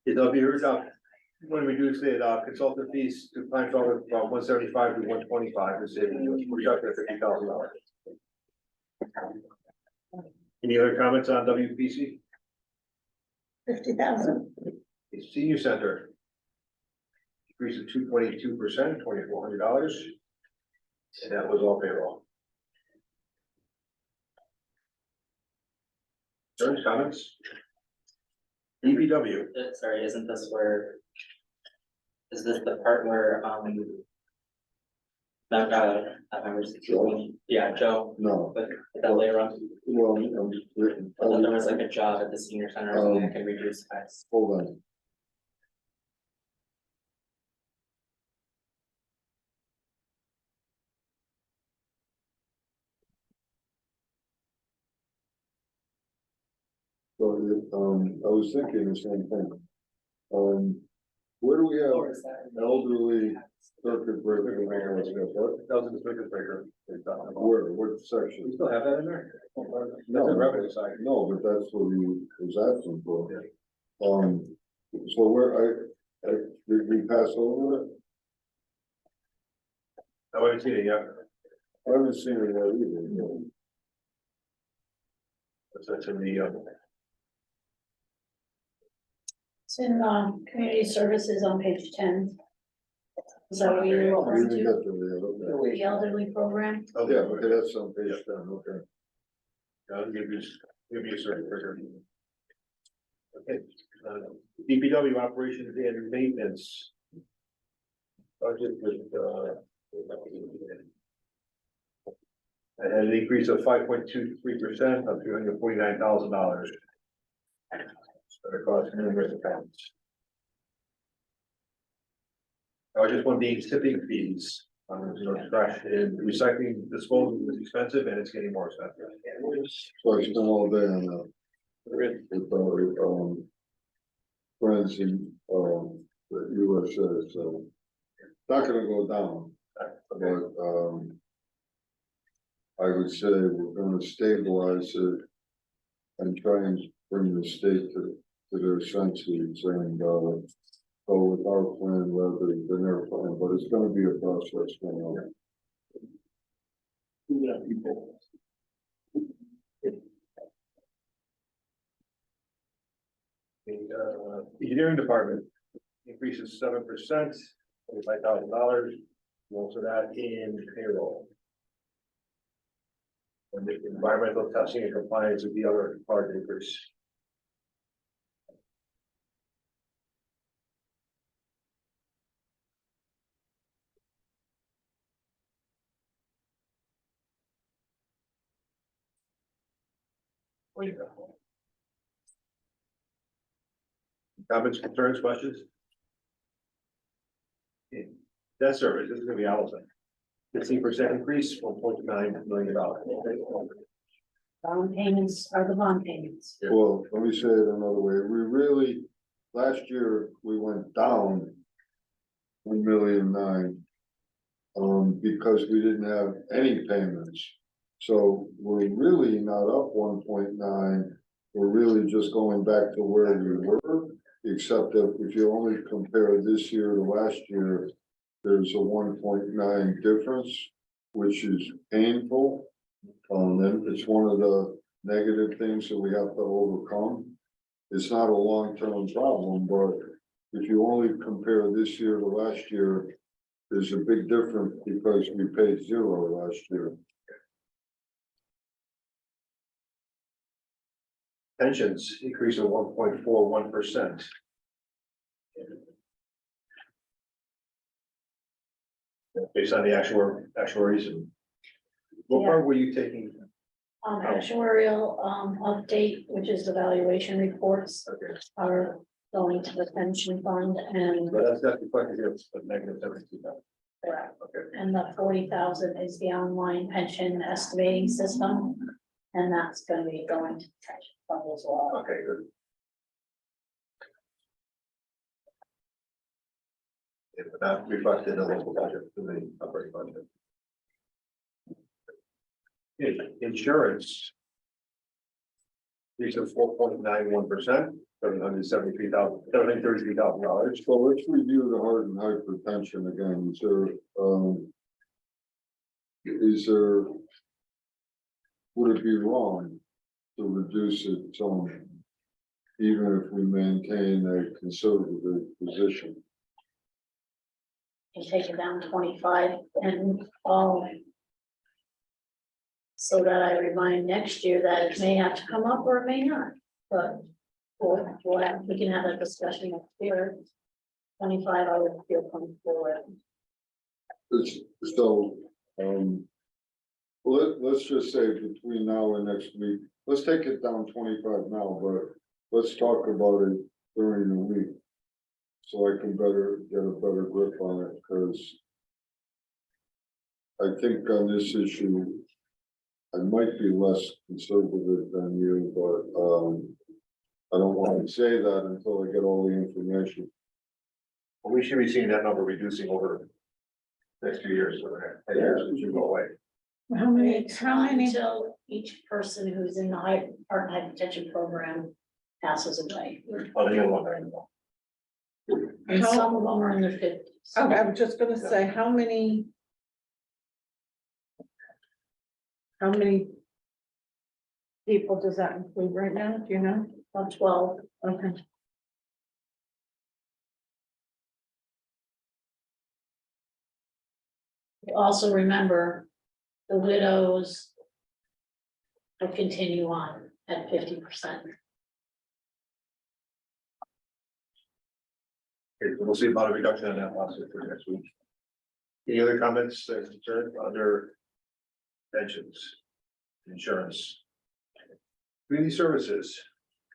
It'll be heard, when we do say, consultant fees to Kleinfelder from 175 to 125, this is, we're talking at $50,000. Any other comments on WPC? 50,000. Senior Center. Increase of 2.82%, $2,400. And that was all payroll. Concerns, comments? DPW. Sorry, isn't this where? Is this the part where, that members, yeah, Joe, No, but that later on, well, I thought there was like a job at the senior center or something that could reduce costs. hold on. So, I was thinking the same thing. Where do we have Or is that? elderly circuit breaker? That was in the circuit breaker. Where, what section? We still have that in there? No, That's the revenue side. no, but that's what he was asking for. So where did we pass over it? I haven't seen it yet. I haven't seen it yet either. That's in the, It's in, community services on page 10. Is that what you're We referring didn't to? get to the, okay. The elderly program? oh, Yeah, okay, that's on page 10, okay. I'll give you a certain figure. Okay, DPW operations and maintenance. Budget with, I had an increase of 5.23% of $349,000. Across numerous accounts. Just one being tipping fees, trash and recycling disposal is expensive and it's getting more expensive. So I spent all day on that. With our, friends in, the USA, so. Not gonna go down, but, I would say we're gonna stabilize it. And try and bring the state to their senses and, go with our plan rather than their plan, but it's gonna be a process going on. Yeah, people. The engineering department increases 7%, $25,000. Most of that in payroll. And the environmental testing and compliance with the other part increase. Comments, concerns, questions? Debt service, this is gonna be Allison. 15% increase, $1.9 million. Bond payments are the bond payments. Yeah. Well, let me say it another way, we really, last year, we went down 1,000,009. Because we didn't have any payments. So we're really not up 1.9, we're really just going back to where we were. Except that if you only compare this year to last year, there's a 1.9 difference, which is painful. And it's one of the negative things that we have to overcome. It's not a long-term problem, but if you only compare this year to last year, there's a big difference because we paid 0 last year. Pensions increase of 1.41%. Based on the actuaries and. What part were you taking? Actuarial, update, which is the valuation reports Okay, are going to the pension fund and, but that's reflected here, it's a negative 72,000. Okay, and the 40,000 is the online pension estimating system. And that's gonna be going to the pension fund as well. okay, good. Yeah, but that reflected in the local budget, in the operating budget. Okay, insurance. These are 4.91%, $733,000. So let's review the heart and hypertension again, would it be wrong to reduce it some? Even if we maintain a conservative position? And take it down 25 and, so that I remind next year that it may have to come up or it may not, but we can have a discussion next year. 25, I would feel comfortable with. So, let's just say between now and next week, let's take it down 25 now, but let's talk about it during the week. So I can get a better grip on it, because I think on this issue, I might be less conservative than you, but I don't want to say that until I get all the information. Well, we should be seeing that number reducing over the next few years, so the next 10 years, it should go away. How many, It's how not many, until each person who's in the heart hypertension program passes away. Oh, they get longer anymore. And How- some of them are in their 50s. oh, I was just gonna say, how many How many people does that include right now? Do you know? About 12. Okay. Also remember, the widows will continue on at 50%. Okay, we'll see about a reduction in that possibly for next week. Any other comments or concerns under pensions, insurance? Community services,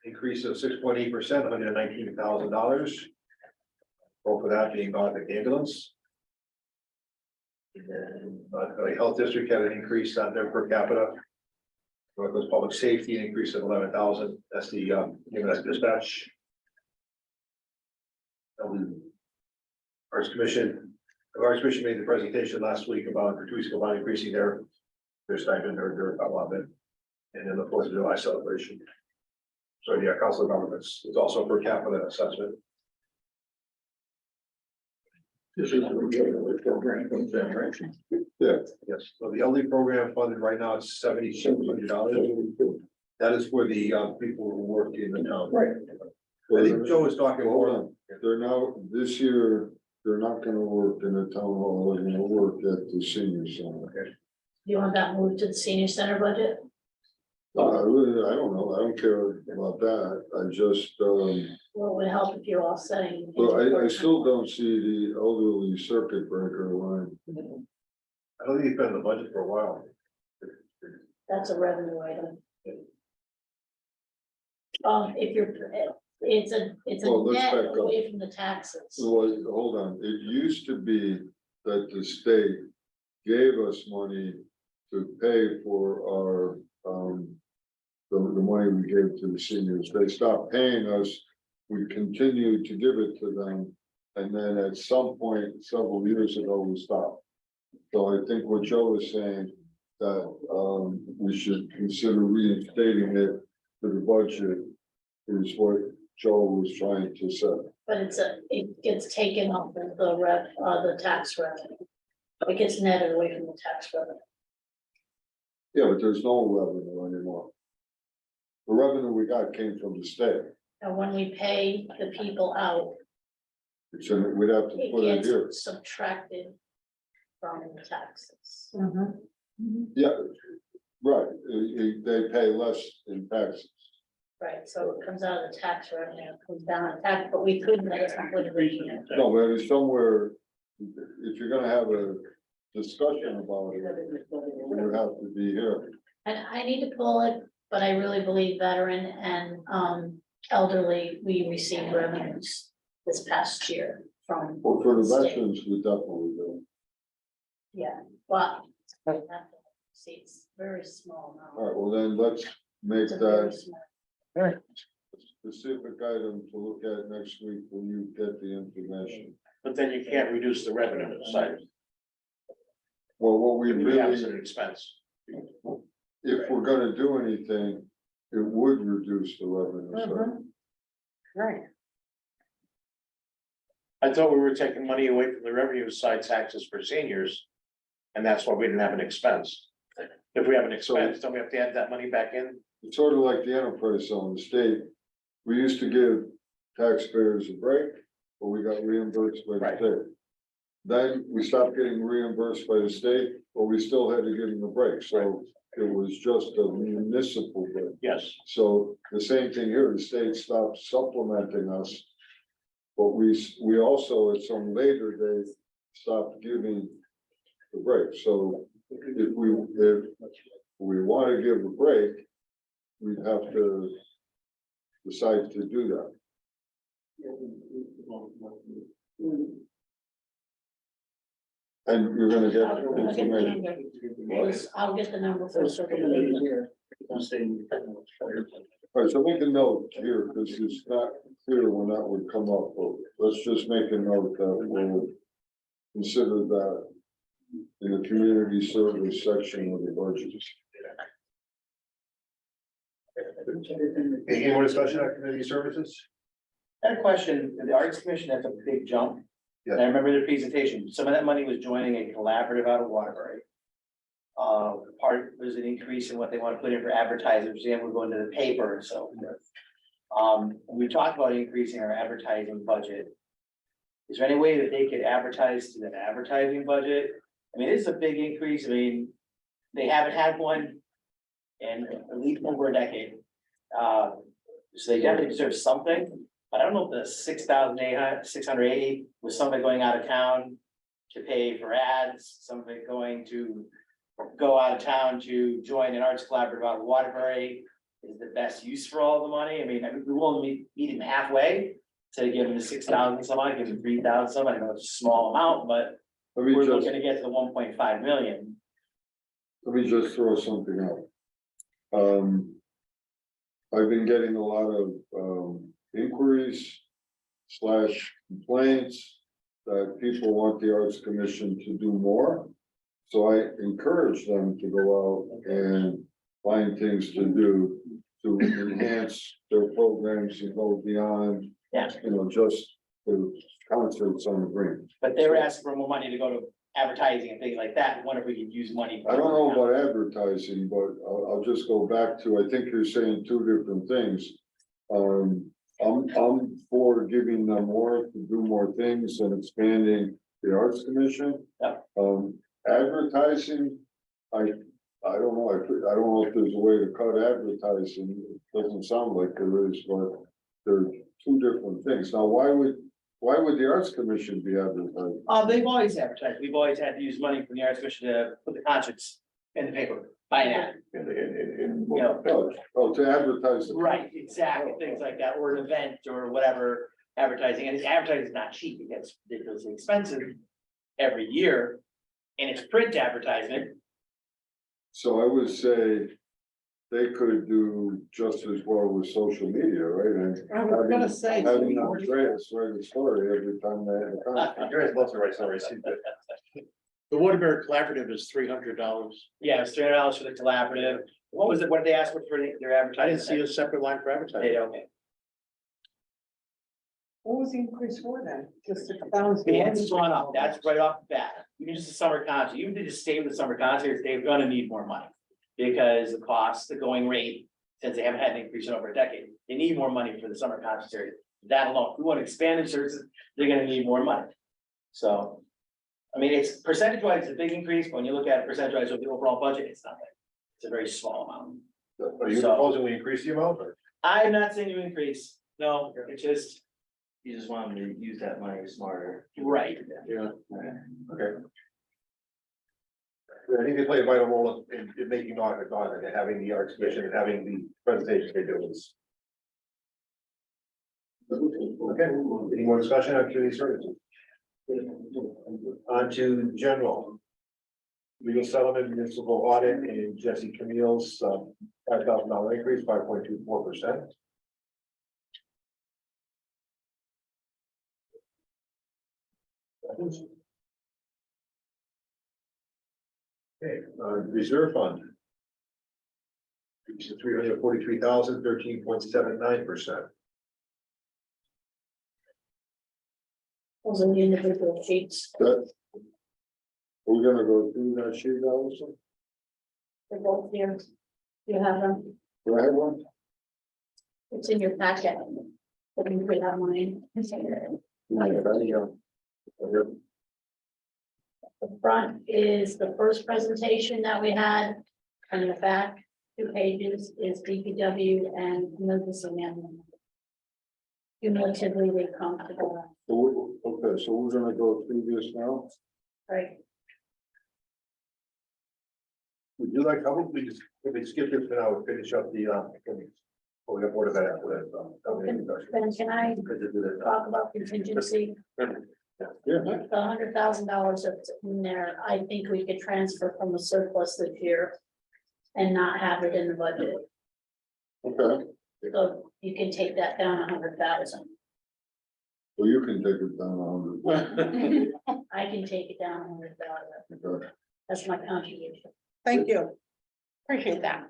increase of 6.8%, $119,000. Both of that being Gothic ambulance. And then, the health district had an increase on their per capita. Northwest Public Safety, an increase of 11,000, that's the, EMS dispatch. Arts Commission made the presentation last week about, or 2 weeks ago, about increasing their stipend, their allotment. And then the 4th of July celebration. So yeah, Council of Governments, it's also per capita assessment. This is the program from that, right? Yeah, Yes, so the elderly program funded right now is $7,600. That is for the people who work in the town. Right. I think Joe was talking hold more. on, they're now, this year, they're not gonna work in the town hall, they're gonna work at the senior center. Okay. You want that moved to the senior center budget? I don't know, I don't care about that, I just, Well, it would help if you're all setting. well, I still don't see the elderly circuit breaker line. I don't think it's been in the budget for a while. That's a revenue item. If you're, it's a Well, let's net back up. away from the taxes. Well, hold on, it used to be that the state gave us money to pay for our, the money we gave to the seniors, they stopped paying us. We continued to give it to them, and then at some point, several years ago, we stopped. So I think what Joe is saying, that, we should consider reinstating it to the budget, is what Joe was trying to say. But it gets taken off of the tax revenue. It gets netted away from the tax revenue. Yeah, but there's no revenue anymore. The revenue we got came from the state, And when we pay the people out, it's in, we'd have to put it it here. gets subtracted from the taxes. Yeah, right, they pay less in taxes. Right, so it comes out of the tax revenue, it comes down in tax, but we couldn't, that's not what it is. No, but it's somewhere, if you're gonna have a discussion about it, you have to be here. And I need to pull it, but I really believe veteran and elderly, we received revenues this past year from. Well, for the state. veterans, we definitely do. Yeah, but see, it's very small now. All right, well then, let's make It's a very that small. specific item to look at next week when you get the information. But then you can't reduce the revenue side. Well, what we We have as really, an expense. if we're gonna do anything, it would reduce the revenue side. Right. I thought we were taking money away from the revenue side taxes for seniors. And that's why we didn't have an expense. If we have an expense, don't we have to add that money back in? It's sort of like the enterprise zone, the state, we used to give taxpayers a break, but we got reimbursed by the Right. state. Then we stopped getting reimbursed by the state, but we still had to give them a break, so it was just a municipal break. Yes. So the same thing here, the state stopped supplementing us. But we also at some later date stopped giving the break, so if we want to give a break, we'd have to decide to do that. And you're gonna get I'll get the information. number. I'll get the number for circulation. All right, so make a note here, because it's not clear when that would come up, but let's just make a note that we'll consider that in the community service section of the budget. Any more discussion on community services? I had a question, the Arts Commission, that's a big jump. And I remember the presentation, some of that money was joining a collaborative out of Waterbury. There's an increase in what they want to put in for advertisers, and we're going to the paper and so forth. We talked about increasing our advertising budget. Is there any way that they could advertise to that advertising budget? I mean, it's a big increase. I mean, they haven't had one in at least over a decade. So they definitely deserve something, but I don't know if the 6,680 was somebody going out of town to pay for ads, somebody going to go out of town to join an arts collaborative out of Waterbury is the best use for all the money. I mean, we will meet him halfway to give him the 6,000 some, I give him 3,000 some. I know it's a small amount, but Let me we're just, looking to get to the 1.5 million. let me just throw something out. I've been getting a lot of, inquiries / complaints that people want the Arts Commission to do more. So I encourage them to go out and find things to do to enhance their programs and go beyond, Yeah. you know, just the concerts on the green. But they were asking for more money to go to advertising and things like that. Wonder if we could use money. I don't know about advertising, but I'll just go back to, I think you're saying two different things. I'm for giving them more to do more things and expanding the Arts Commission. Yep. Advertising, I don't know, I don't know if there's a way to cut advertising, it doesn't sound like there is, but they're two different things. Now, why would the Arts Commission be advertising? They've always advertised. We've always had to use money from the Arts Commission to put the concerts in the paper, by an ad. You know, Oh, to advertise. the- right, exactly, things like that, or an event or whatever advertising, and advertising is not cheap, it gets ridiculously expensive every year. And it's print advertisement, So I would say they could do just as well with social media, right? And I was gonna say. having Andreas write a story every time they have a concert. Andreas loves to write stories. The Waterbury Collaborative is $300. yeah, it's $300 for the collaborative. What was it, what did they ask for their advertising? I didn't see a separate line for advertising. They don't. What was the increase for then? Just $6,000? It's gone up, that's right off the bat, even just a summer concert, even to just stay with the summer concerts, they're gonna need more money. Because the cost, the going rate, since they haven't had an increase in over a decade, they need more money for the summer concert series. That alone, if we want to expand the services, they're gonna need more money. So, I mean, it's percentage wise, it's a big increase, but when you look at it percentage wise of the overall budget, it's nothing. It's a very small amount. Are you proposing we increase the amount or? I'm not saying you increase, no, it's just, You just want them to use that money smarter. right. Yeah. Okay. I think they play a vital role in making Norfolk honor, and having the Arts Commission and having the presentations they do is. Okay, any more discussion on community services? On to general. Legal settlement, municipal audit, and Jesse Camille's $5,000 increase, 5.24%. Okay, reserve fund. $343,000, 13.79%. Those are the individual sheets. That, we're gonna go through that sheet, Allison? They're both here. You have them, Do I have one? it's in your packet. Let me put that mine. The front is the first presentation that we had, and the back, 2 pages is DPW and emergency management. Cumulatively, they come together, Okay, so we're gonna go through this now. right? Would you like, how about we just, if we skip this for now, we'll finish up the, we have more of that after that. Ben, can I talk about contingency? Yeah. The $100,000 that's in there, I think we could transfer from the surplus this year and not have it in the budget. Okay, So you can take that down 100,000. well, you can take it down 100. I can take it down 100,000. Okay. That's my contribution. Thank you. Appreciate that.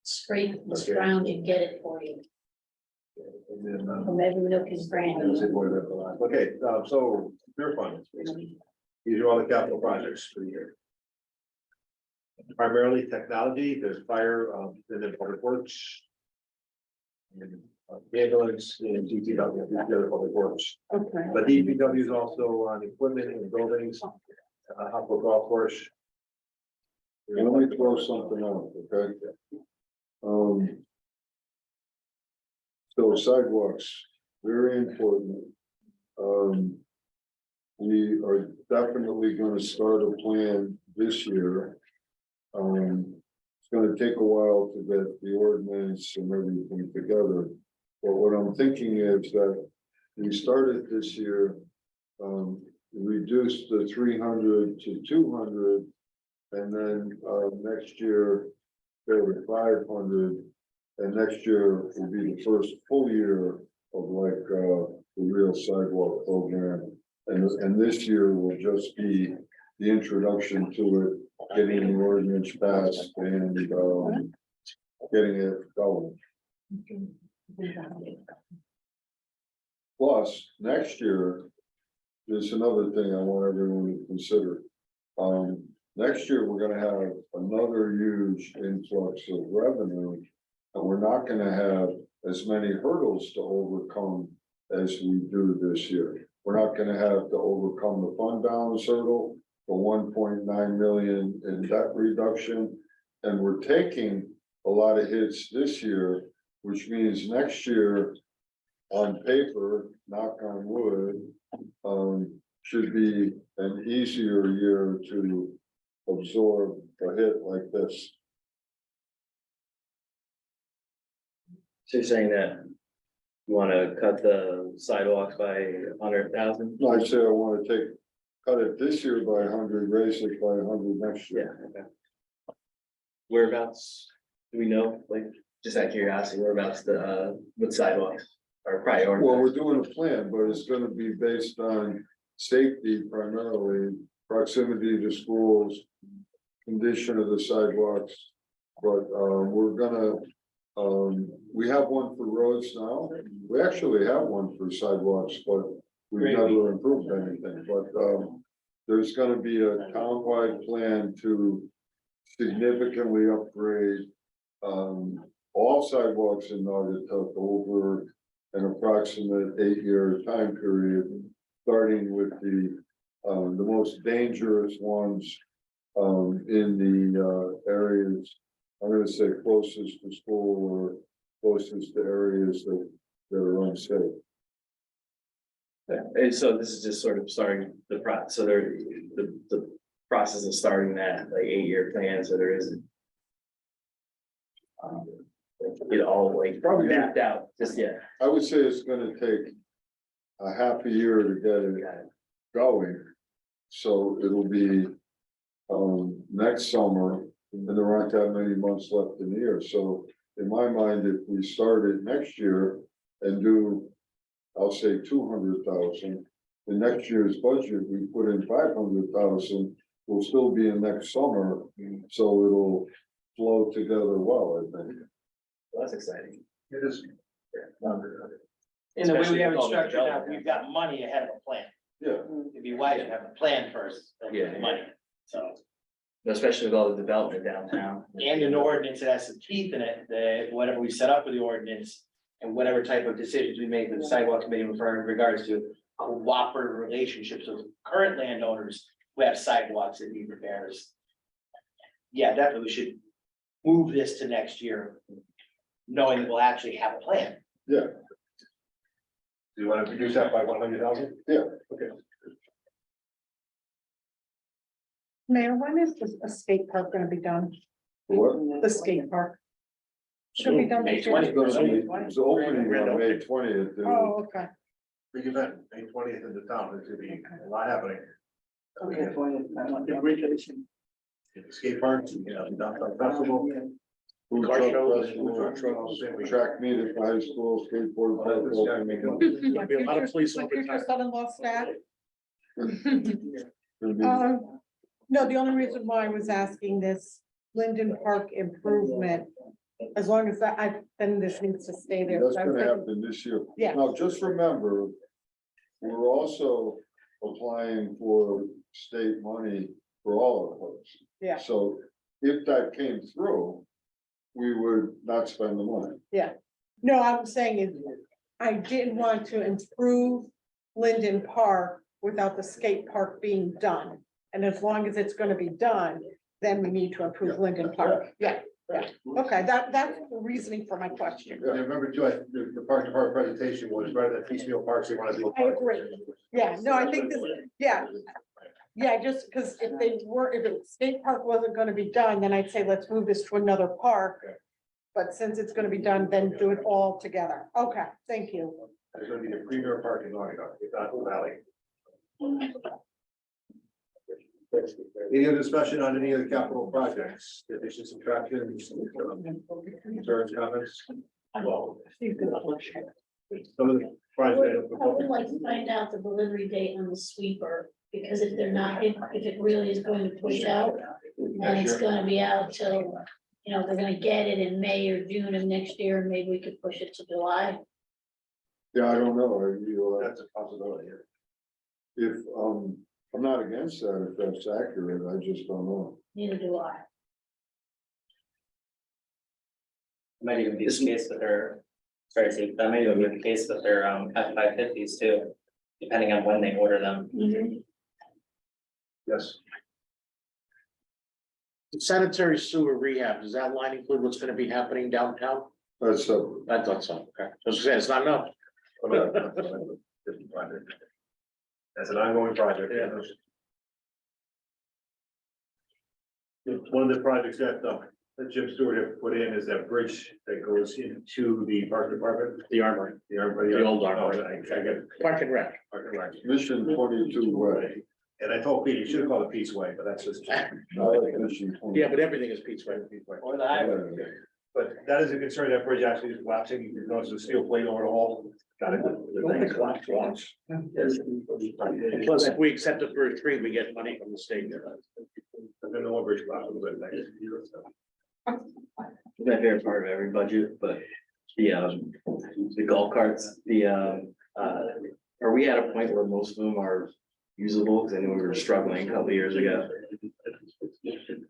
Scrape the ground and get it for you. And then, From every nook and cranny. okay, so, your fund, these are all the capital projects for the year. primarily technology, there's fire, and then public works. And ambulance and DPW, the other public works, Okay. but DPW is also on equipment and buildings, Hopper Golf Course. Let me throw something out, okay? So sidewalks, very important. We are definitely gonna start a plan this year. It's gonna take a while to get the ordinance and everything together. But what I'm thinking is that we started this year, reduced the 300 to 200. And then, next year, there were 500, and next year will be the first full year of like, the real sidewalk program. And this year will just be the introduction to it, getting the ordinance passed and, getting it going. Plus, next year, there's another thing I want everyone to consider. Next year, we're gonna have another huge influx of revenue. And we're not gonna have as many hurdles to overcome as we do this year. We're not gonna have to overcome the fund balance hurdle, the 1.9 million in debt reduction. And we're taking a lot of hits this year, which means next year, on paper, knock on wood, should be an easier year to absorb a hit like this. So you're saying that you wanna cut the sidewalks by 100,000? I'd say I wanna cut it this year by 100, raise it by 100 next Yeah, year. okay. Whereabouts, do we know, like, just out of curiosity, whereabouts with sidewalks are priority? Well, we're doing a plan, but it's gonna be based on safety primarily, proximity to schools, condition of the sidewalks. But, we're gonna, we have one for roads now. We actually have one for sidewalks, but we've never improved anything. But, there's gonna be a townwide plan to significantly upgrade, all sidewalks in Naugatuck over an approximate 8-year time period, starting with the most dangerous ones, in the, areas, I'm gonna say closest to school or closest to areas that are unsafe. And so this is just sort of starting so the process of starting that, like 8-year plan, so there isn't. It all like Probably mapped out, just yet. I would say it's gonna take a half a year to get it going. So it'll be, next summer, and there aren't that many months left in the year. So in my mind, if we start it next year and do, I'll say 200,000, the next year's budget, we put in 500,000, will still be in next summer. So it'll flow together well, I think. Well, that's exciting. It is. In the way Especially we have with it all the structured now, development. we've got money ahead of a plan. Yeah. It'd be wise to have a plan first, than Yeah. the money, so. Especially with all the development downtown. And an ordinance that has some teeth in it, that whatever we set up with the ordinance. And whatever type of decisions we make with the sidewalk committee in regards to cooperative relationships with current landowners who have sidewalks that need repairs. Yeah, definitely, we should move this to next year, knowing that we'll actually have a plan. Yeah, Do you want to reduce that by 100,000? yeah. Mayor, when is the skate park gonna be done? What? The skate park? Should be done. May this year? 20th. It's opening on May 20th. Oh, okay. Big event, May 20th in the town, there's gonna be a lot happening. Okay, The skate park, downtown festival. Food Car truck shows, festival, food truck shows. track meet at the high school, skateboard. All this park guy opening. making- There'll be a lot of police My future overtime. son-in-law staff. It'll be- No, the only reason why I was asking this Linden Park improvement, as long as then this needs to stay there. That's So I was gonna thinking- happen this year. Yeah. Now, just remember, we're also applying for state money for all of those. Yeah. So if that came through, we would not spend the money. No, I'm saying is, I didn't want to improve Linden Park without the skate park being done. And as long as it's gonna be done, then we need to improve Linden Park. Yeah, okay, that's the reasoning for my question. And I remember too, the park department presentation was rather than piecemeal parks, they want to do. I agree. Yeah, no, I think this, yeah. Yeah, just because if the skate park wasn't gonna be done, then I'd say, let's move this to another park. But since it's gonna be done, then do it all together. Okay, thank you. There's gonna be the premier park in Oregon, it's not the valley. Any other discussion on any of the capital projects, additions, subtractions, concerns, comments? Well, some of the I projects. would like to find out the delivery date on the sweeper, because if they're not, if it really is going to push out, and it's gonna be out till, you know, they're gonna get it in May or June of next year, and maybe we could push it to July. Yeah, I don't know, That's a possibility. if, I'm not against that, if that's accurate, I just don't know. Neither do I. Might even be the case with their, sorry, Steve, that might even be the case with their F-550s too, depending on when they order them. Yes. Sanitary sewer rehab, does that line include what's gonna be happening downtown? That's, I thought so, okay, so it's not enough. That's an ongoing project. One of the projects that Jim Stewart had put in is that bridge that goes into the park department. The armory, the old armory. I get. Park and Rec. Mission 22 way. And I told Pete, you should have called it Pete's Way, but that's just. I like Mission 22. Yeah, but everything is Pete's Way. Or the highway. But that is a concern, that bridge actually is collapsing, you notice the steel plate over the wall. Got it. Plus, if we accept it for a tree, we get money from the state. I've been the one bridge collapsing, but thank you. My favorite part of every budget, but the golf carts, are we at a point where most of them are usable? Because I know we were struggling a couple of years ago.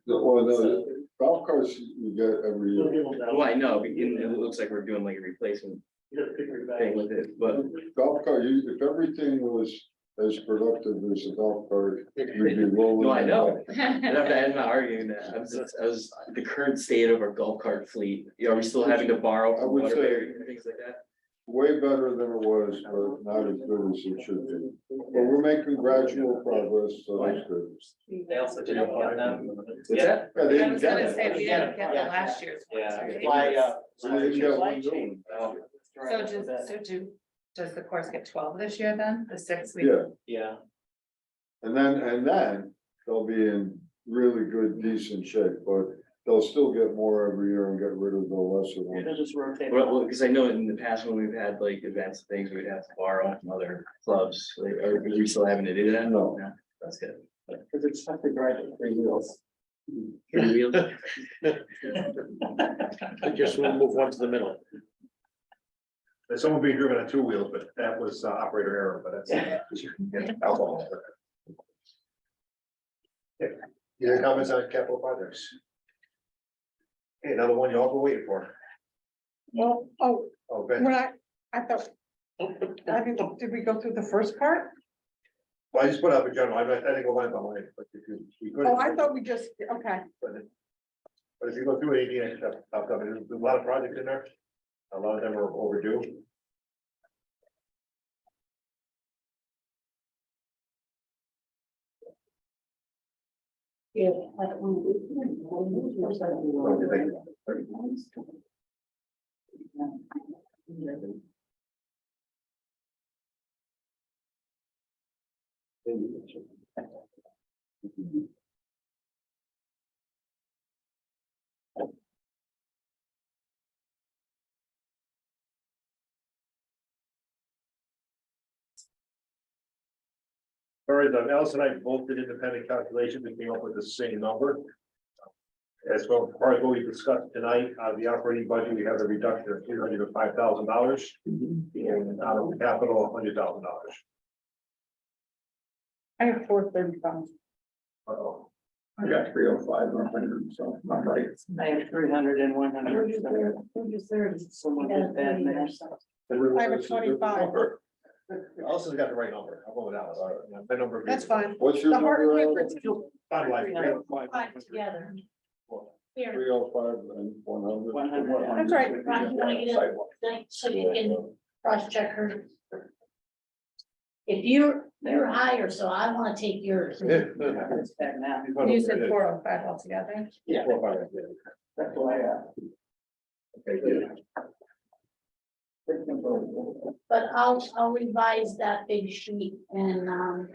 Well, the golf carts you get every year. Well, I know, but it looks like we're doing like a replacement thing with it, but Golf cart, if everything was as productive as a golf cart, we'd be rolling. no, I know. And I'm not arguing that. I was the current state of our golf cart fleet. Are we still having to borrow I from would say- Waterbury and things like that? Way better than it was, but not as good as it should be. But we're making gradual progress, so that's good. They also didn't get them. What's that? Yeah, they I was didn't gonna get say, it. we didn't get the last year's. ones, Yeah. right? We didn't get one new one. Oh, Does the course get 12 this year then, the 6 week? Yeah, yeah, and then they'll be in really good, decent shape, but they'll still get more every year and get rid of the lesser ones. It'll just rotate. Well, because I know in the past when we've had like events and things, we'd have to borrow from other clubs. Like, are we still having to do that? No. That's good. Because it's tough to drive with 3 wheels. Three wheels. I just will move one to the middle. There's someone being driven on 2 wheels, but that was operator error, but that's. Alcohol. Okay. Any comments on capital projects? Okay, another one you all been waiting for. Well, Oh, Ben. when I thought, did we go through the first part? Well, I just put up a general, I think we'll land on line, but if you could. Oh, I thought we just, okay. But if you go through AD and stuff, there's a lot of projects in there. A lot of them are overdue. Yeah. All right, Alice and I both did independent calculations and came up with the same number. As far as what we discussed tonight, out of the operating budget, we have a reduction of $300 to $5,000. And out of capital, $100,000. I have 435. Uh-oh. I got 305, 100, so I'm right. I have 300 and 100. Where'd you third? Someone did bad math. I have a 25. Allison's got the right number. I'll go with Alice. All right. My number. That's fine. What's your The hard number? paper. Bottom line, 305. Five together. Here, 305 and 100. 100. That's right. Ron, you wanna get it, so you can cross check her. If you're higher, so I wanna take yours. It's bad math. You said 405 altogether. Yeah. That's why, Okay, good. But I'll revise that big sheet and,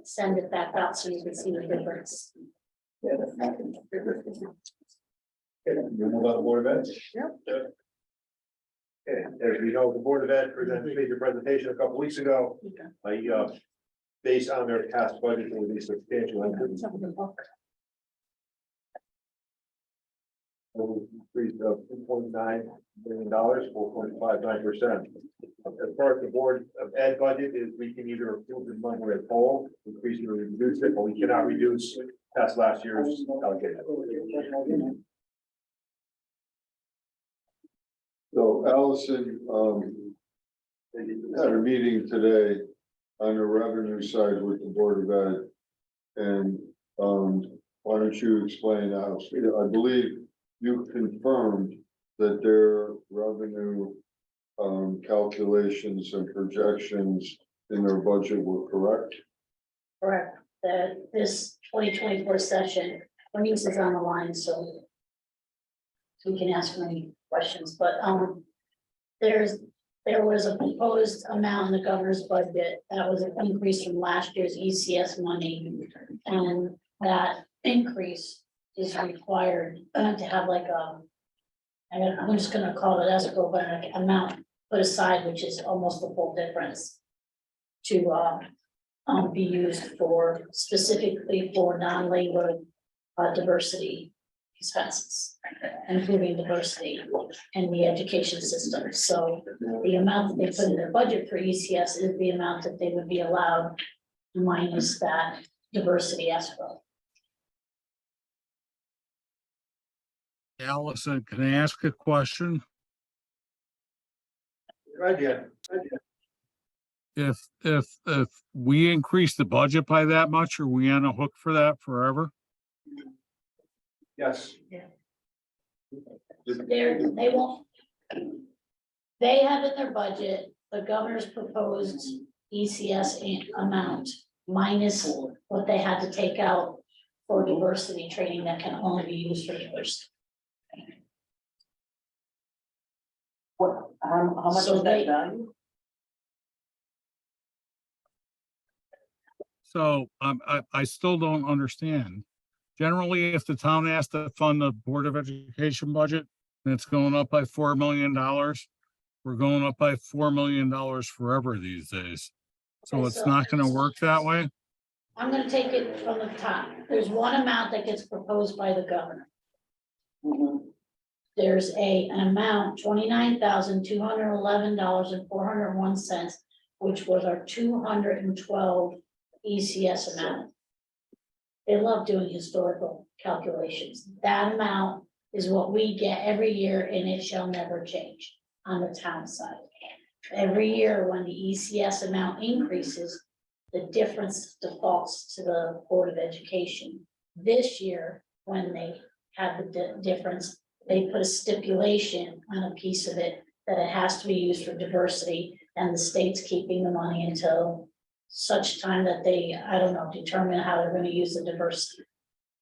send it back out so you can see the difference. Yeah, that's not. Okay, we move on to Board of Ed. Yep. Okay, as we know, the Board of Ed presented a presentation a couple weeks ago. Based on their past budget, there will be substantial increase. Increase of $2.9 million, 4.59%. As far as the Board of Ed budget is, we can either approve the number as whole, increase it or reduce it, but we cannot reduce past last year's allocation. So Allison, had a meeting today on the revenue side with the Board of Ed. And, why don't you explain how, I believe you confirmed that their revenue, calculations and projections in their budget were correct? Correct, that this 2024 session, Bernice is on the line, so we can ask her any questions, but, there was a proposed amount in the governor's budget that was an increase from last year's ECS money. And that increase is required to have like I'm just gonna call it escrow, but an amount put aside, which is almost the full difference. To be used for specifically for non-labor diversity expenses. Improving diversity in the education system, so the amount that they put in their budget for ECS is the amount that they would be allowed minus that diversity escrow. Allison, can I ask a question? Right, yeah. If we increase the budget by that much, are we on a hook for that forever? Yes. They won't. They have in their budget, the governor's proposed ECS amount minus what they had to take out for diversity training that can only be used for diversity. What, how much So is they- that value? So I still don't understand. Generally, if the town has to fund the Board of Education budget, and it's going up by $4 million, we're going up by $4 million forever these days. So Okay, it's so- not gonna work that way? I'm gonna take it from the top. There's one amount that gets proposed by the governor. Mhm. There's an amount, $29,211.401, which was our 212 ECS amount. They love doing historical calculations. That amount is what we get every year and it shall never change on the town side. Every year when the ECS amount increases, the difference defaults to the Board of Education. This year, when they had the difference, they put a stipulation on a piece of it that it has to be used for diversity, and the state's keeping the money until such time that they, I don't know, determine how they're gonna use the diversity.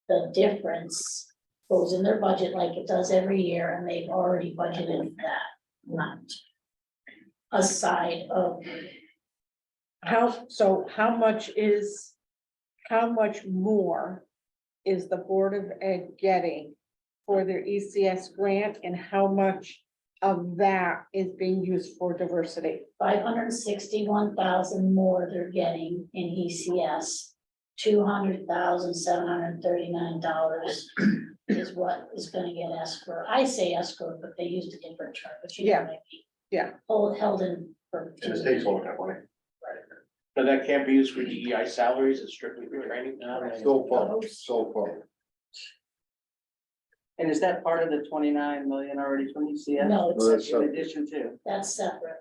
The difference goes in their budget like it does every year, and they've already budgeted that amount. Aside of, How much more is the Board of Ed getting for their ECS grant, and how much of that is being used for diversity? 561,000 more they're getting in ECS. $200,739 is what is gonna get escrow. I say escrow, but they used a different term, but you know what I mean. Yeah. Held in for. And the state's holding that money. But that can't be used for DEI salaries, it's strictly for training. So far. And is that part of the 29 million already from ECF? No, Well, it's, that's In addition to, that's separate.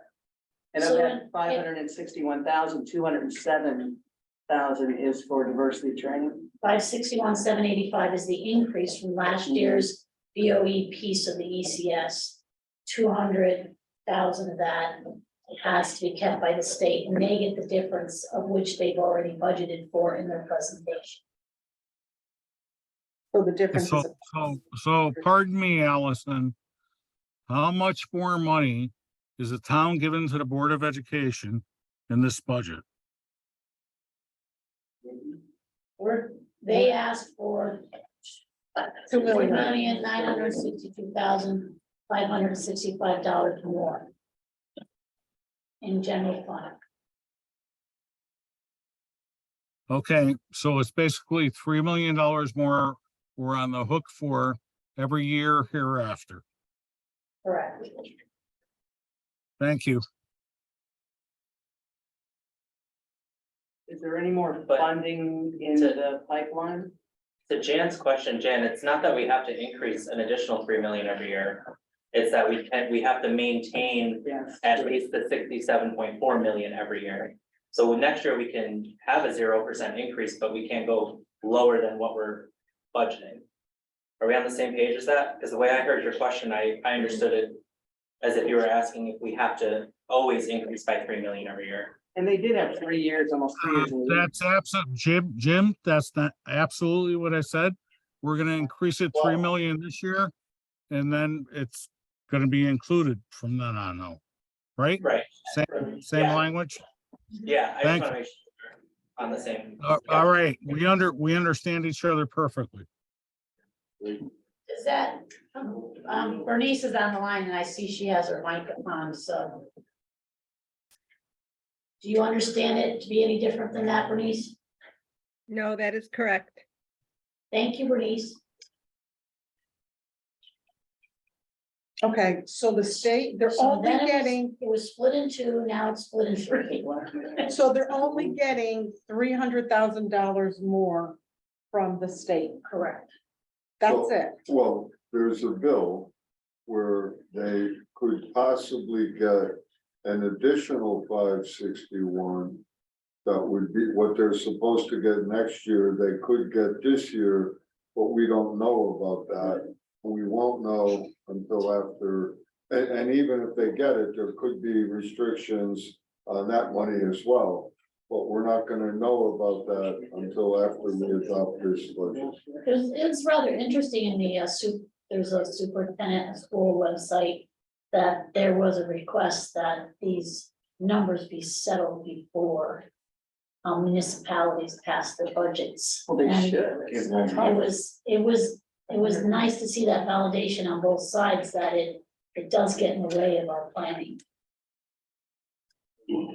and of So that it- 561,207,000 is for diversity training? 561,785 is the increase from last year's BOE piece of the ECS. 200,000 of that has to be kept by the state, and they get the difference of which they've already budgeted for in their presentation. So the difference is, So pardon me, Allison. How much more money is the town giving to the Board of Education in this budget? They asked for $2 million. $4,962,565 more in general fund. Okay, so it's basically $3 million more we're on the hook for every year hereafter. Correct. Thank you. Is there any more But- funding in the pipeline? To Jan's question, Jan, it's not that we have to increase an additional 3 million every year. It's that we have to maintain Yes. at least the 67.4 million every year. So next year we can have a 0% increase, but we can't go lower than what we're budgeting. Are we on the same page as that? Because the way I heard your question, I understood it as if you were asking if we have to always increase by 3 million every year. And they did have 3 years, almost 3 years. in the lead. That's absolute, Jim, that's not absolutely what I said. We're gonna increase it 3 million this year. And then it's gonna be included from then on, though, right? Right. Same Yeah. language? Yeah, I just Thank want to make sure we're on the same. All right, we understand each other perfectly. Is that, Bernice is on the line and I see she has her mic on, so. Do you understand it to be any different than that, Bernice? No, that is correct. Thank you, Bernice. Okay, so the state, they're So only then getting, it was split in two, now it's split in three. so they're only getting $300,000 more from the state. Correct. That's it. Well, there's a bill where they could possibly get an additional 561. That would be what they're supposed to get next year. They could get this year, but we don't know about that. We won't know until after, and even if they get it, there could be restrictions on that money as well. But we're not gonna know about that until after we adopt this budget. It's rather interesting in the, there's a superintendent school website that there was a request that these numbers be settled before municipalities pass their budgets. Well, they And should. It was nice to see that validation on both sides that it does get in the way of our planning.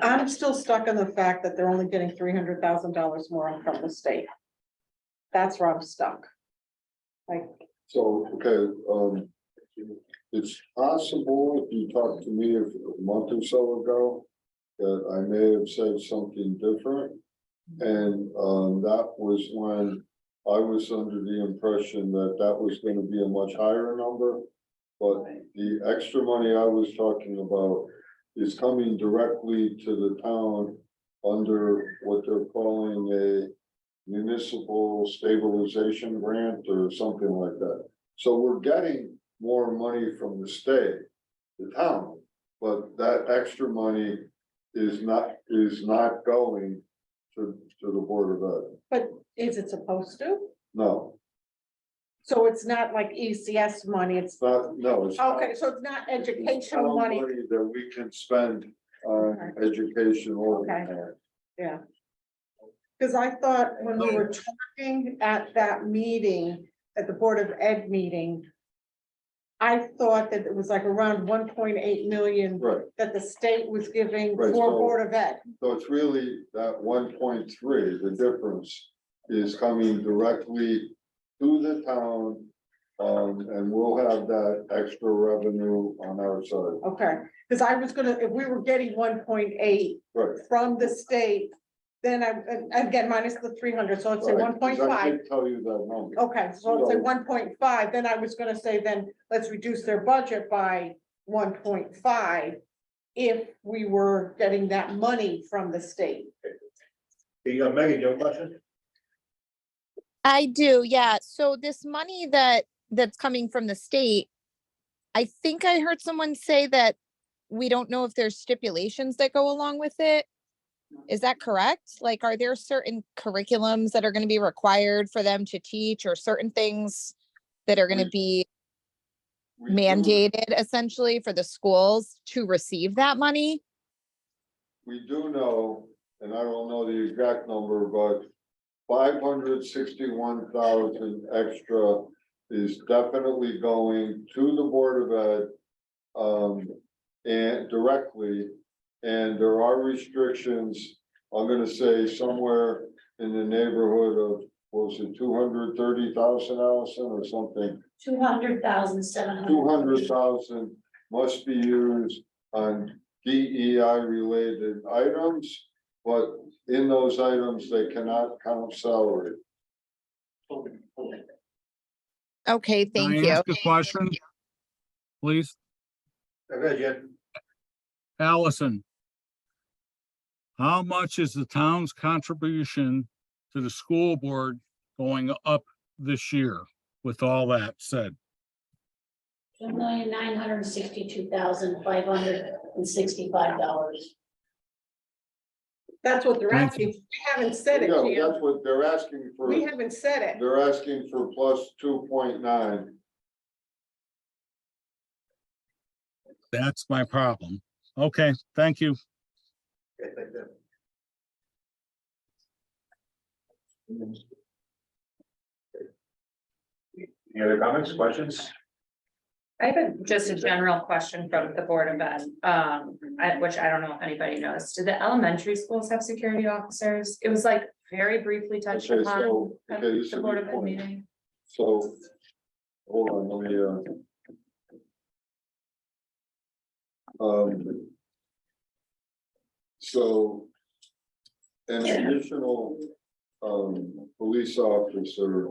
I'm still stuck on the fact that they're only getting $300,000 more from the state. That's where I'm stuck. Like, So, okay, it's possible, if you talked to me a month or so ago, that I may have said something different. And, that was when I was under the impression that that was gonna be a much higher number. But the extra money I was talking about is coming directly to the town under what they're calling a municipal stabilization grant or something like that. So we're getting more money from the state, the town, but that extra money is not going to the Board of Ed. but is it supposed to? No, So it's not like ECS money, it's, it's not, no, it's. not- okay, so it's not it's educational town money. That we can spend on education or. Okay. Yeah. Because I thought when we were talking at that meeting, at the Board of Ed meeting, I thought that it was like around 1.8 million Right, that the state was giving Right, for so- Board of Ed. so it's really that 1.3, the difference is coming directly to the town. And we'll have that extra revenue on our side. Okay, because I was gonna, if we were getting 1.8 Right, from the state, then again, minus the 300, so let's say Right, 'cause I 1.5. did tell you that number. Okay, so let's say So- 1.5, then I was gonna say, then let's reduce their budget by 1.5. If we were getting that money from the state. Megan, you have a question? I do, yeah. So this money that's coming from the state, I think I heard someone say that we don't know if there's stipulations that go along with it. Is that correct? Like, are there certain curriculums that are going to be required for them to teach, or certain things that are going to be We do- mandated essentially for the schools to receive that money? We do know, and I don't know the exact number, but 561,000 extra is definitely going to the Board of Ed. And directly, and there are restrictions, I'm gonna say somewhere in the neighborhood of, what was it, 230,000, Allison, or something? 200,700. 200,000 must be used on DEI related items, but in those items, they cannot count salary. Okay, Can thank I you. ask a question? Please, Go ahead, Jen. Allison. How much is the town's contribution to the school board going up this year with all that said? $2,962,565. That's what they're Thank asking. We haven't said it, Yeah, Jan. that's what they're asking for. We haven't said it. They're asking for plus 2.9. That's my problem. Okay, thank you. Okay, thank you. Any other comments, questions? I have just a general question from the Board of Ed, which I don't know if anybody knows. Do the elementary schools have security officers? It was like very briefly touched Okay, upon so, at okay, this is the a Board good of Ed point. meeting. So, hold on, let me, so an additional, police officer,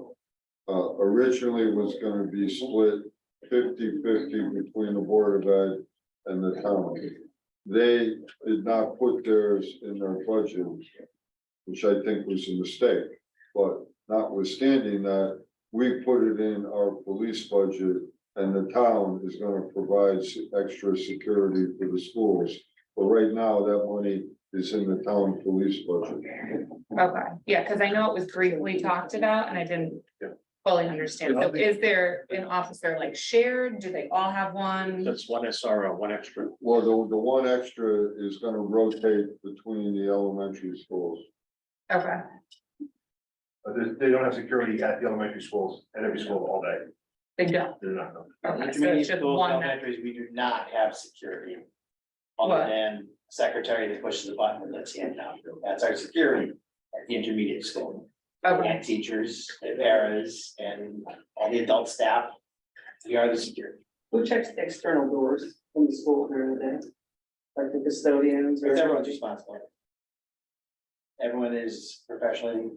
originally was gonna be split 50-50 between the Board of Ed and the town. They did not put theirs in their budget, which I think was a mistake, but notwithstanding that, we put it in our police budget, and the town is gonna provide extra security for the schools. But right now, that money is in the town police budget. Okay, yeah, because I know it was briefly talked about and I didn't fully understand. So is there an officer like shared? Do they all have one? That's one SRO, one extra. Well, the one extra is gonna rotate between the elementary schools. Okay, They don't have security at the elementary schools, at every school all day. they don't. They're not. No. Okay, so Intermediate it's just schools, one that, elementaries, we do not have security. Other What? than secretary that pushes the button and lets you in now. That's our security at the intermediate school. okay, And teachers, the paras, and all the adult staff. We are the security. Who checks the external doors in the school during the day? Like the custodians or? It's everyone's responsibility. Everyone is professionally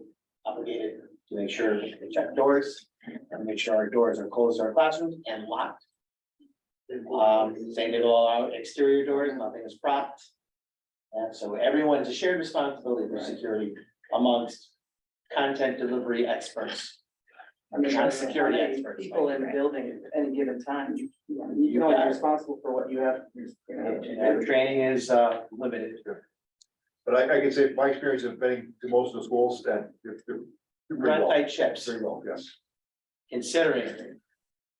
obligated to make sure they check doors and make sure our doors are closed to our classrooms and locked. Same to allow exterior doors, nothing is propped. And so everyone is a shared responsibility for security amongst content delivery experts. Not security experts. People in the building at any given time, you can only be responsible for what you have. And training is limited. But I can say my experience of been to most of the schools that they're pretty Run well. tight ships, Very well, yes. considering.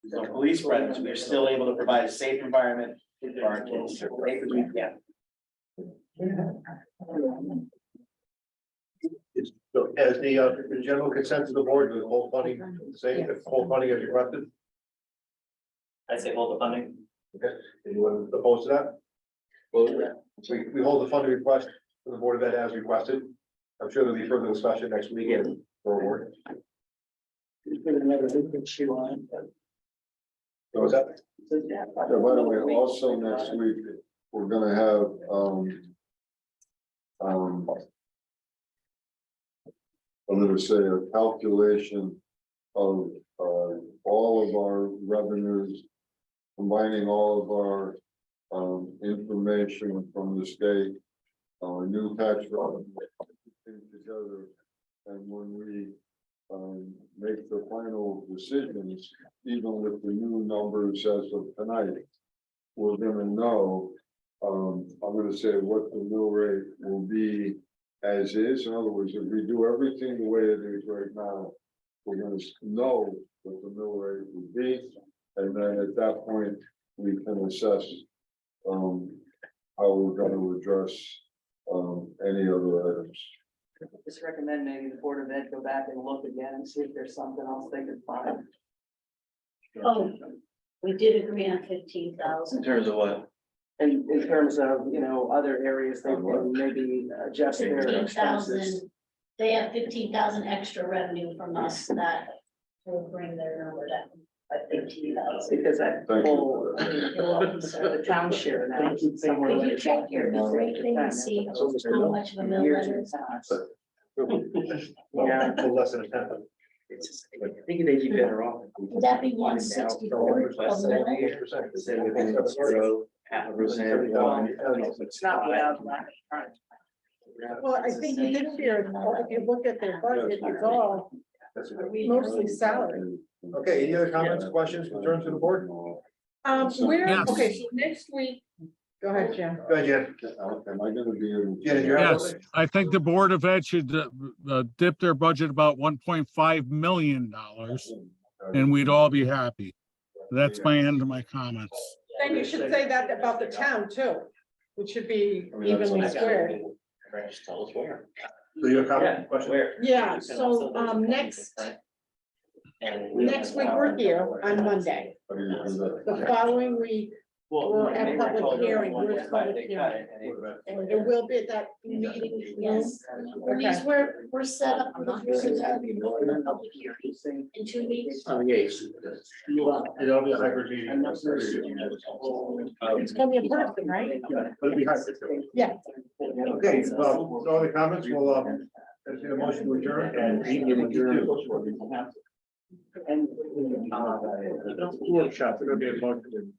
The police presence, we are still able to provide a safe environment for our kids, as safe as we can. It's, so as the general consensus of the board, the whole funding, say, if whole funding is requested, I say hold the funding. anyone opposed to that? Well, we hold the funding request for the Board of Ed as requested. I'm sure there'll be further discussion next week and forward. So what's that? Yeah, by the way, also next week, we're gonna have, I'm gonna say a calculation of, all of our revenues, combining all of our, information from the state, new tax revenue, everything together. And when we, make the final decisions, even with the new numbers as of tonight, we're gonna know, I'm gonna say what the mill rate will be as is. In other words, if we do everything the way it is right now, we're gonna know what the mill rate would be. And then at that point, we can assess, how we're gonna address, any other items. Just recommend maybe the Board of Ed go back and look again and see if there's something else they can find. Oh, we did agree on In 15,000. terms of what? And in terms of, other areas, they can maybe adjust their expenses. 15,000, they have 15,000 extra revenue from us that will bring their number down by 15,000. Because that Thank you. whole, You're welcome, sir. the town share now is somewhere. Could you like check your rate thing and see how much of a mill Years that in is? the past. Well, a little less than a tenth. It's just, I think they'd be better off. if we Would that be even out 164 less of than mill? 8%, instead of being 0.5%. It's not without that, right? Well, I think this year, if you look at their budget, it's all mostly salary. Okay, any other comments, questions, concerns to the board? Where, Yes. okay, so next week, go ahead, Jim. Go ahead, Jen. Am I gonna be able? Yeah, did you have- Yes, I think the Board of Ed should dip their budget about $1.5 million and we'd all be happy. That's my end of my comments. And you should say that about the town too. It should be evenly squared. Just tell us where. So you have a Yeah, comment, question? where? Yeah, so, next week we're here on Monday. The following week, we're at public hearing, we're public hearing. And it will be at that meeting. Yes. Louise, we're set up for the public hearing in 2 weeks. Yes. It'll be a hybrid meeting. It's gonna be a person, right? But it'll be hybrid. Yeah. Okay, no other comments, we'll, entertain a motion to adjourn and meeting adjourned. Workshop, there'll be a motion.